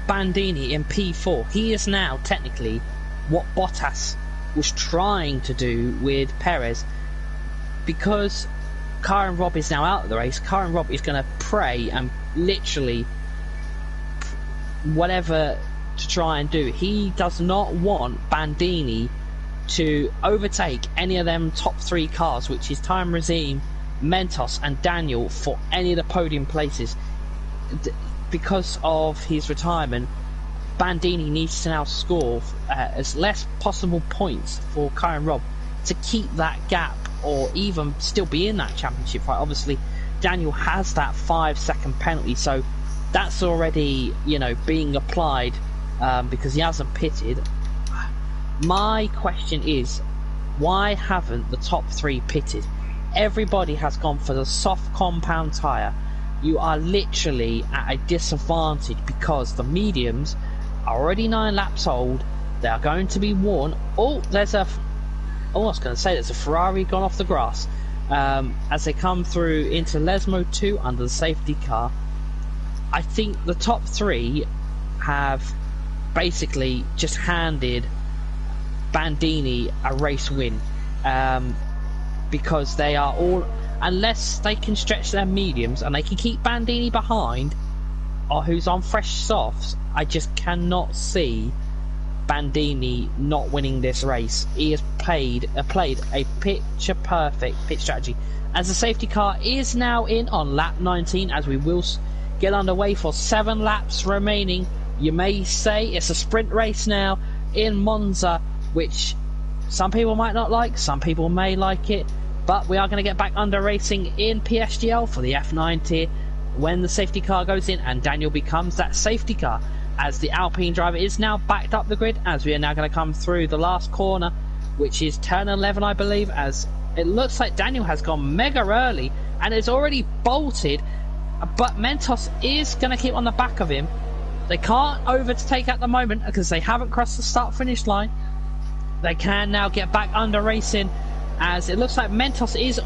Bandini in P4. He is now technically what Bottas was trying to do with Perez, because Karen Robb is now out of the race. Karen Robb is going to pray and literally whatever to try and do. He does not want Bandini to overtake any of them top 3 cars, which is Time Regime, Mentos and Daniel, for any of the podium places. Because of his retirement, Bandini needs to now score as less possible points for Karen Robb to keep that gap, or even still be in that championship fight. Obviously, Daniel has that 5-second penalty, so that's already, being applied because he hasn't pitted. My question is, why haven't the top 3 pitted? Everybody has gone for the soft compound tyre. You are literally at a disadvantage because the mediums are already 9 laps old. They are going to be worn. Oh, I was going to say there's a Ferrari gone off the grass. As they come through into Lesmo 2 under the safety car. I think the top 3 have basically just handed Bandini a race win, because they are all, unless they can stretch their mediums and they can keep Bandini behind, or who's on fresh softs, I just cannot see Bandini not winning this race. He has played a picture perfect pit strategy, as the safety car is now in on lap 19, as we will get underway for 7 laps remaining. You may say it's a sprint race now in Monza, which some people might not like, some people may like it, but we are going to get back under racing in PSGL for the F9 tier when the safety car goes in and Daniel becomes that safety car, as the Alpine driver is now backed up the grid, as we are now going to come through the last corner, which is turn 11, I believe, as it looks like Daniel has gone mega early and is already bolted, but Mentos is going to keep on the back of him. They can't overtake at the moment because they haven't crossed the start-finish line. They can now get back under racing, as it looks like Mentos is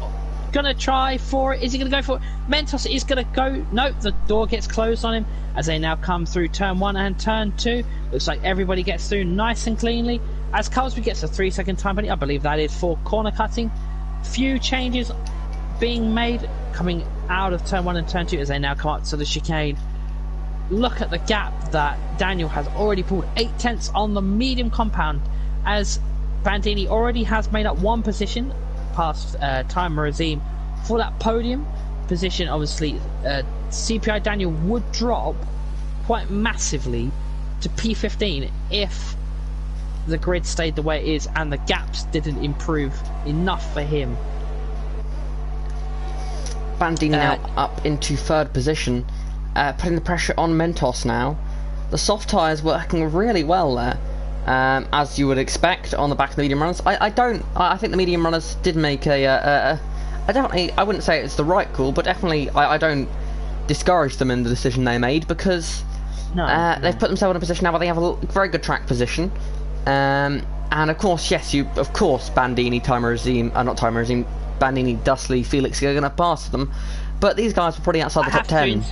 going to try for it. Is he going to go for it? Mentos is going to go. Nope, the door gets closed on him as they now come through turn 1 and turn 2. Looks like everybody gets through nice and cleanly, as Cosby gets a 3-second time penalty. I believe that is for corner cutting. Few changes being made coming out of turn 1 and turn 2 as they now come up to the chicane. Look at the gap that Daniel has already pulled, 8 tenths on the medium compound, as Bandini already has made up 1 position past Time Regime for that podium position. Obviously, CPI Daniel would drop quite massively to P15 if the grid stayed the way it is and the gaps didn't improve enough for him. Bandini now up into 3rd position, putting the pressure on Mentos now. The soft tyres working really well there, as you would expect on the back of the medium runners. I think the medium runners did make I wouldn't say it's the right call, but definitely I don't discourage them in the decision they made, because they've put themselves in a position now where they have a very good track position. And of course, Bandini, Bandini, Dustley, Felix are going to pass them, but these guys were pretty outside the top 10. I have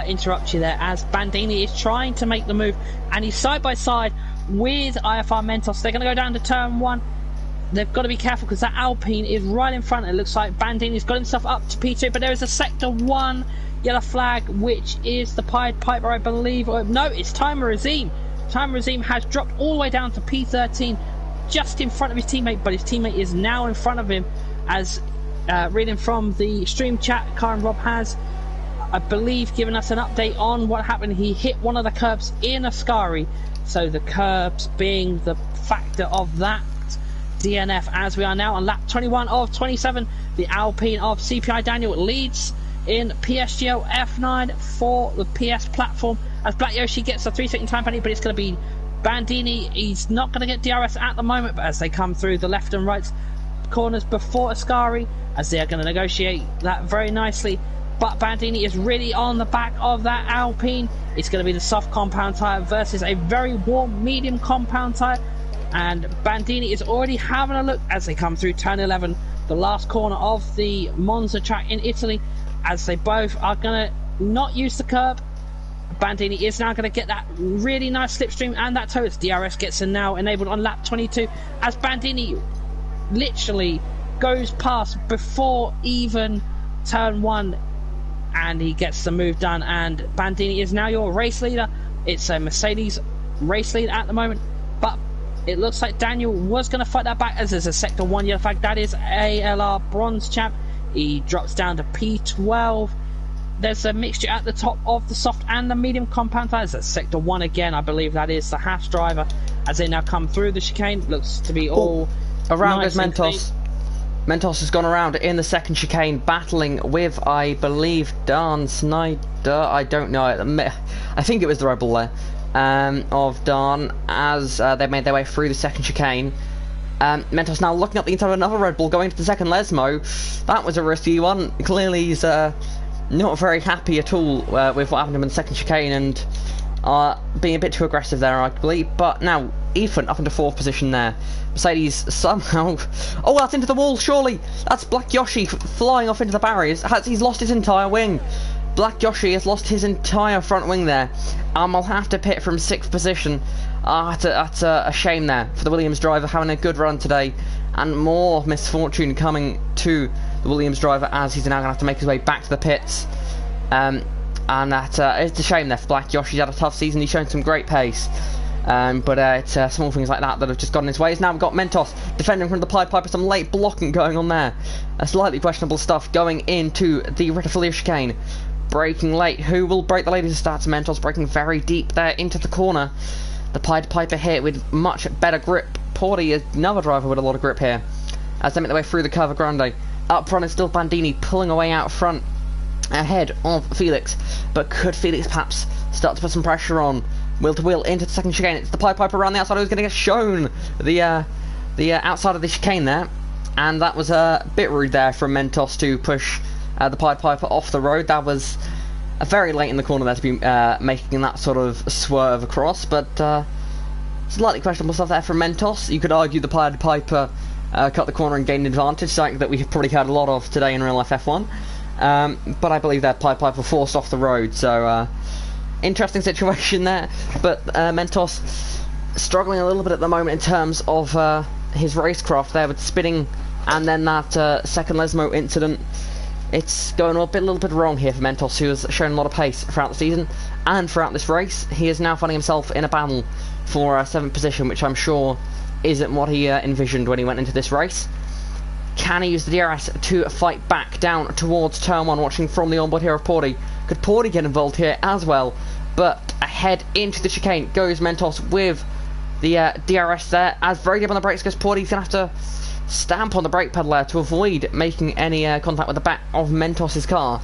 to interrupt you there, as Bandini is trying to make the move, and he's side by side with IFR Mentos. They're going to go down to turn 1. They've got to be careful because that Alpine is right in front. It looks like Bandini's got himself up to P2, but there is a sector 1 yellow flag, which is the Pied Piper, I believe. No, it's Time Regime. Time Regime has dropped all the way down to P13, just in front of his teammate, but his teammate is now in front of him, as reading from the stream chat, Karen Robb has, I believe, given us an update on what happened. He hit one of the curbs in Ascari, so the curbs being the factor of that DNF, as we are now on lap 21 of 27. The Alpine of CPI Daniel leads in PSGL F9 for the PS platform, as Black Yoshi gets a 3-second time penalty, but it's going to be Bandini. He's not going to get DRS at the moment, but as they come through the left and right corners before Ascari, as they are going to negotiate that very nicely, but Bandini is really on the back of that Alpine. It's going to be the soft compound tyre versus a very warm medium compound tyre, And Bandini is already having a look as they come through turn 11, the last corner of the Monza track in Italy, as they both are going to not use the curb. Bandini is now going to get that really nice slipstream and that toe. DRS gets now enabled on lap 22 as Bandini literally goes past before even turn 1, and he gets the move done, and Bandini is now your race leader. It's a Mercedes race leader at the moment, but it looks like Daniel was going to fight that back as there's a Sector 1 yellow flag. That is ALR bronze champ. He drops down to P12. There's a mixture at the top of the soft and the medium compound tires. That's Sector 1 again. I believe that is the Haas driver as they now come through the chicane. Looks to be all around nice goes Mentos. Mentos has gone around in the second chicane, battling with, I believe, Dan Snyder. I don't know. I think it was the Rebel there. Of Dan as they made their way through the second chicane. Mentos now looking up the inside of another Red Bull, going to the second Lesmo. That was a risky one. Clearly he's not very happy at all with what happened to him in the second chicane, and being a bit too aggressive there, I believe. But now Ethan up into 4th position there. Mercedes somehow... Oh, that's into the wall, surely! That's Black Yoshi flying off into the barriers. He's lost his entire wing. Black Yoshi has lost his entire front wing there. I'll have to pit from 6th position. That's a shame there for the Williams driver, having a good run today. And more misfortune coming to the Williams driver as he's now going to have to make his way back to the pits. And that it's a shame there for Black Yoshi. He's had a tough season. He's shown some great pace. But it's small things like that have just gotten his way. Now we've got Mentos defending from the Pied Piper. Some late blocking going on there. Slightly questionable stuff going into the Retifilia chicane. Braking late. Who will break the latest starts? Mentos braking very deep there into the corner. The Pied Piper here with much better grip. Porty is another driver with a lot of grip here as they make their way through the Curva Grande. Up front is still Bandini pulling away out front ahead of Felix. But could Felix perhaps start to put some pressure on? Wheel to wheel into the second chicane. It's the Pied Piper around the outside who's going to get shown the outside of the chicane there. And that was a bit rude there from Mentos to push the Pied Piper off the road. That was very late in the corner there to be making that sort of swerve across, but slightly questionable stuff there from Mentos. You could argue the Pied Piper cut the corner and gained advantage, something that we've probably had a lot of today in real life F1, but I believe that Pied Piper forced off the road, so interesting situation there. But Mentos struggling a little bit at the moment in terms of his racecraft there with spinning, and then that second Lesmo incident. It's going a little bit wrong here for Mentos, who has shown a lot of pace throughout the season and throughout this race. He is now finding himself in a battle for 7th position, which I'm sure isn't what he envisioned when he went into this race. Can he use the DRS to fight back down towards turn 1, watching from the onboard here of Porty? Could Porty get involved here as well? But ahead into the chicane goes Mentos with the DRS there, as very deep on the brakes goes Porty. He's going to have to stamp on the brake pedal there to avoid making any contact with the back of Mentos' car.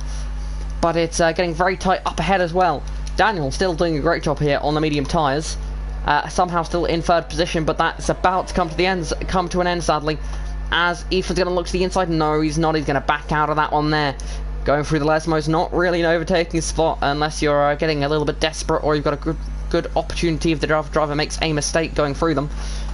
But it's getting very tight up ahead as well. Daniel still doing a great job here on the medium tyres. Somehow still in 3rd position, but that's about to come to an end sadly. As Ethan's going to look to the inside. No, he's not. He's going to back out of that one there. Going through the Lesmo's not really an overtaking spot unless you're getting a little bit desperate or you've got a good opportunity if the driver makes a mistake going through them.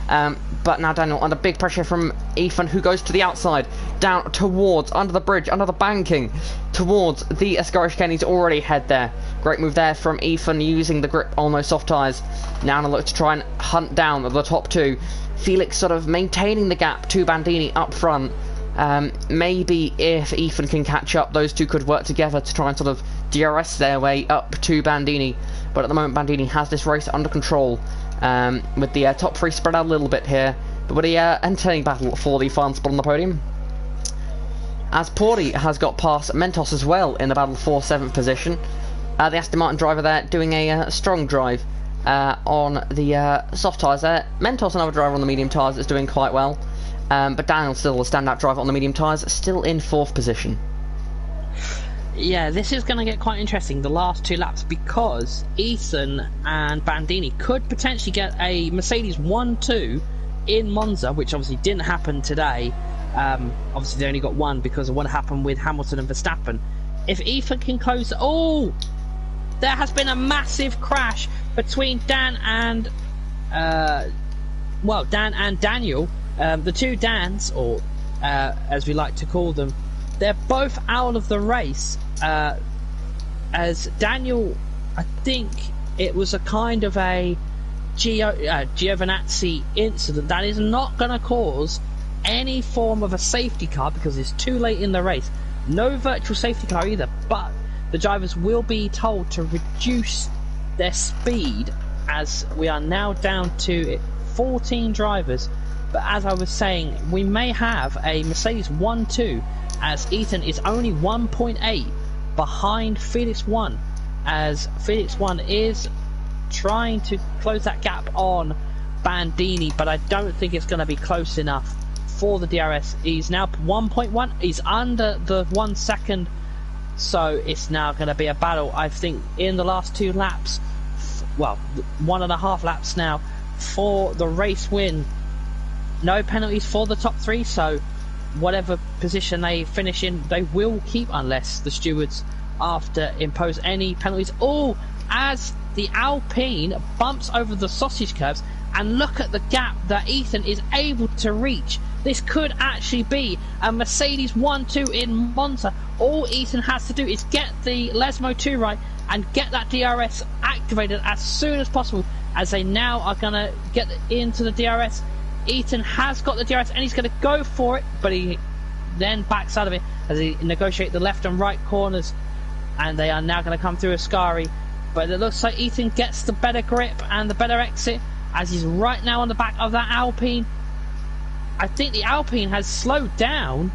But now Daniel under big pressure from Ethan, who goes to the outside, down towards, under the bridge, under the banking, towards the Ascari chicane. He's already ahead there. Great move there from Ethan, using the grip on those soft tyres. Now to look to try and hunt down the top 2. Felix sort of maintaining the gap to Bandini up front. Maybe if Ethan can catch up, those two could work together to try and sort of DRS their way up to Bandini. But at the moment Bandini has this race under control. With the top 3 spread out a little bit here, but with a entertaining battle for the final spot on the podium. As Porty has got past Mentos as well in the battle for 7th position. The Aston Martin driver there doing a strong drive on the soft tyres there. Mentos, another driver on the medium tyres, is doing quite well. But Daniel still a standout driver on the medium tyres, still in 4th position. Yeah, this is going to get quite interesting, the last 2 laps, because Ethan and Bandini could potentially get a Mercedes 1-2 in Monza, which obviously didn't happen today. Obviously they only got 1 because of what happened with Hamilton and Verstappen. If Ethan can close... Oh! There has been a massive crash between Dan and well, Dan and Daniel, the two Dans, or as we like to call them, they're both out of the race. As Daniel, I think it was a kind of a Giovinazzi incident that is not going to cause any form of a safety car because it's too late in the race. No virtual safety car either, but the drivers will be told to reduce their speed as we are now down to 14 drivers. But as I was saying, we may have a Mercedes 1-2 as Ethan is only 1.8 behind Felix 1, as Felix 1 is trying to close that gap on Bandini, but I don't think it's going to be close enough for the DRS. He's now 1.1, he's under the 1 second, so it's now going to be a battle. I think in the last 2 laps, well, 1.5 laps now for the race win. No penalties for the top 3, so whatever position they finish in, they will keep unless the stewards after impose any penalties. Oh, as the Alpine bumps over the sausage curbs, and look at the gap that Ethan is able to reach. This could actually be a Mercedes 1-2 in Monza. All Ethan has to do is get the Lesmo 2 right and get that DRS activated as soon as possible, as they now are going to get into the DRS. Ethan has got the DRS and he's going to go for it, but he then backs out of it as he negotiates the left and right corners, and they are now going to come through Ascari. But it looks like Ethan gets the better grip and the better exit as he's right now on the back of that Alpine. I think the Alpine has slowed down.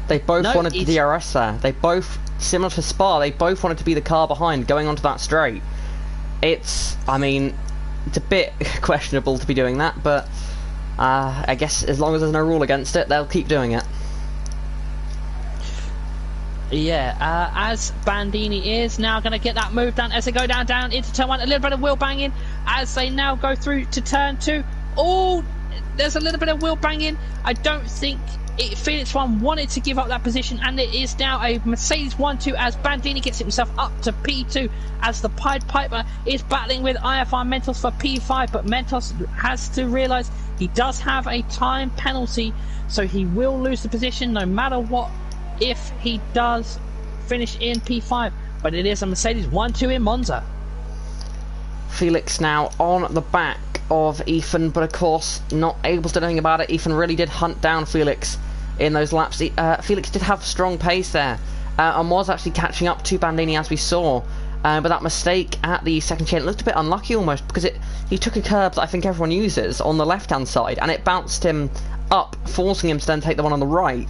They both wanted the DRS there. They both, similar to Spa, they both wanted to be the car behind going onto that straight. I mean, it's a bit questionable to be doing that, but I guess as long as there's no rule against it, they'll keep doing it. Yeah, as Bandini is now going to get that move down as they go down into turn 1. A little bit of wheel banging as they now go through to turn 2. Oh, there's a little bit of wheel banging. I don't think Felix 1 wanted to give up that position, and it is now a Mercedes 1-2 as Bandini gets himself up to P2 as the Pied Piper is battling with IFR Mentos for P5, but Mentos has to realise he does have a time penalty, so he will lose the position no matter what if he does finish in P5. But it is a Mercedes 1-2 in Monza. Felix now on the back of Ethan, but of course not able to do anything about it. Ethan really did hunt down Felix in those laps. Felix did have strong pace there and was actually catching up to Bandini as we saw, but that mistake at the second chain looked a bit unlucky almost, because he took a curb that I think everyone uses on the left hand side and it bounced him up, forcing him to then take the one on the right,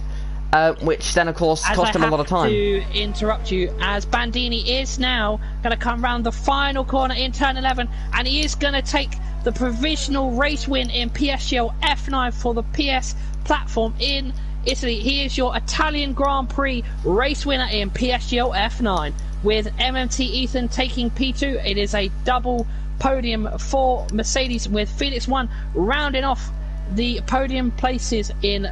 which then of course cost him a lot of time. To interrupt you, as Bandini is now going to come round the final corner in turn 11, and he is going to take the provisional race win in PSGL F9 for the PS platform in Italy. He is your Italian Grand Prix race winner in PSGL F9, with MMT Ethan taking P2. It is a double podium for Mercedes, with Felix 1 rounding off the podium places in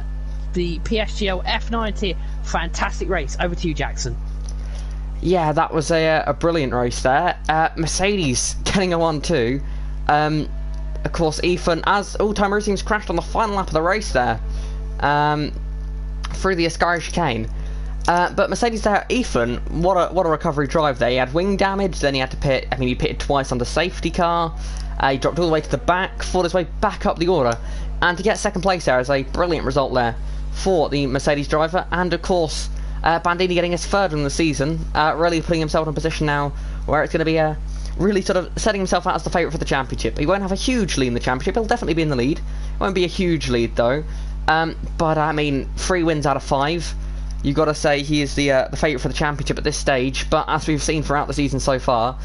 the PSGL F9 tier. Fantastic race. Over to you, Jackson. Yeah, that was a brilliant race there. Mercedes getting a 1-2. Of course, Ethan, as all-time racing's crashed on the final lap of the race there, through the Ascari chicane. But Mercedes there, Ethan, what a recovery drive there. He had wing damage, then he had to pit. I mean, he pitted twice on the safety car. He dropped all the way to the back, fought his way back up the order, and to get second place there is a brilliant result there for the Mercedes driver. And of course, Bandini getting his third in the season, really putting himself in a position now where it's going to be really sort of setting himself out as the favourite for the championship. He won't have a huge lead in the championship. He'll definitely be in the lead. It won't be a huge lead though. But I mean, 3 wins out of 5. You've got to say he is the favourite for the championship at this stage. But as we've seen throughout the season so far,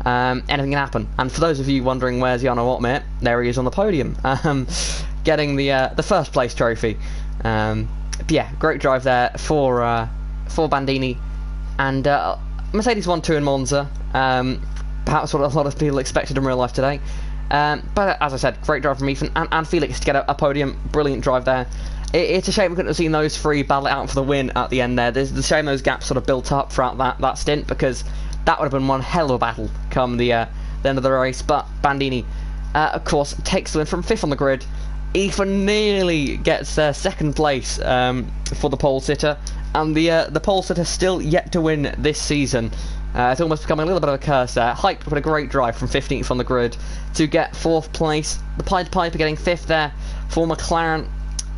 anything can happen. And for those of you wondering where's Jarno Otmit, there he is on the podium, getting the first place trophy. But yeah, great drive there for Bandini, and Mercedes 1-2 in Monza. Perhaps what a lot of people expected in real life today. But as I said, great drive from Ethan and Felix to get a podium. Brilliant drive there. It's a shame we couldn't have seen those 3 battle it out for the win at the end there. There's a shame those gaps sort of built up throughout that stint, because that would have been one hell of a battle come the end of the race. But Bandini of course, takes the win from 5th on the grid. Ethan nearly gets second place for the pole sitter, and the pole sitter still yet to win this season. It's almost becoming a little bit of a curse there. Hype with a great drive from 15th on the grid to get 4th place. The Pied Piper getting 5th there for McLaren,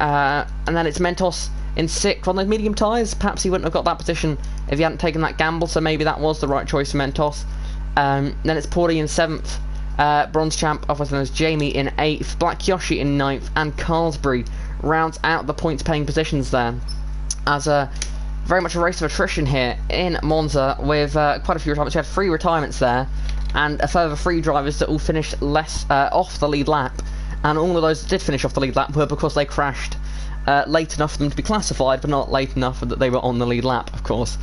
and then it's Mentos in 6th on those medium tyres. Perhaps he wouldn't have got that position if he hadn't taken that gamble, so maybe that was the right choice for Mentos. Then it's Porty in 7th. Bronze champ, otherwise known as Jamie, in 8th, Black Yoshi in 9th, and Carlsbury rounds out the points paying positions there. As very much a race of attrition here in Monza, with quite a few retirements. We had 3 retirements there, and a further 3 drivers that all finished less off the lead lap, and all of those that did finish off the lead lap were because they crashed late enough for them to be classified, but not late enough that they were on the lead lap, of course.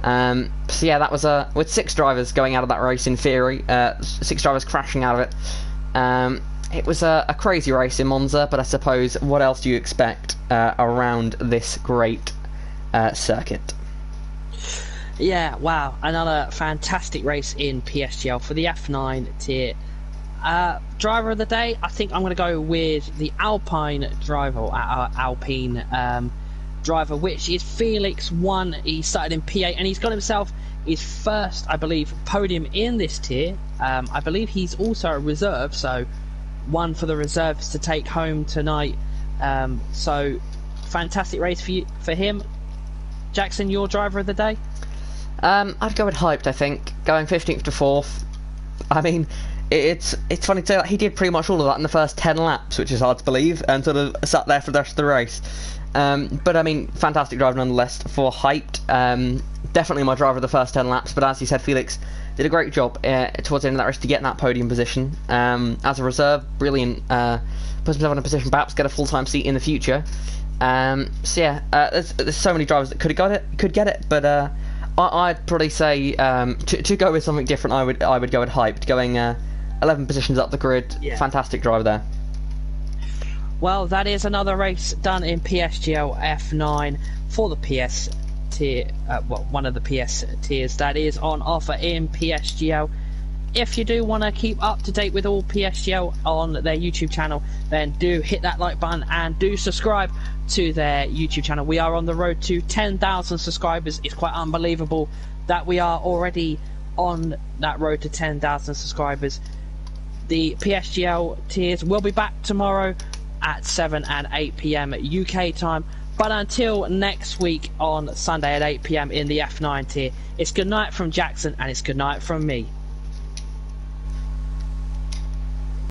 So yeah, that was with 6 drivers going out of that race in theory, 6 drivers crashing out of it. It was a crazy race in Monza, but I suppose what else do you expect around this great circuit? Yeah, wow, another fantastic race in PSGL for the F9 tier. Driver of the day, I think I'm going to go with the Alpine driver, or Alpine driver, which is Felix 1. He started in P8 and he's got himself his first, I believe, podium in this tier. I believe he's also a reserve, so one for the reserves to take home tonight. So fantastic race for him. Jackson, your driver of the day? I'd go with Hyped, I think, going 15th to 4th. I mean, it's funny to say that he did pretty much all of that in the first 10 laps, which is hard to believe, and sort of sat there for the rest of the race. But I mean, fantastic drive nonetheless for Hyped. Definitely my driver of the first 10 laps, but as you said, Felix did a great job towards the end of that race to get in that podium position. As a reserve, brilliant. Puts himself in a position perhaps get a full-time seat in the future. So yeah, there's so many drivers that could get it, but I'd probably say to go with something different, I would go with Hyped, going 11 positions up the grid. Yeah. Fantastic driver there. Well, that is another race done in PSGL F9 for the PS tier, one of the PS tiers that is on offer in PSGL. If you do want to keep up to date with all PSGL on their YouTube channel, then do hit that like button and do subscribe to their YouTube channel. We are on the road to 10,000 subscribers. It's quite unbelievable that we are already on that road to 10,000 subscribers. The PSGL tiers will be back tomorrow at 7 and 8 PM UK time. But until next week on Sunday at 8 PM in the F9 tier, it's good night from Jackson and it's good night from me.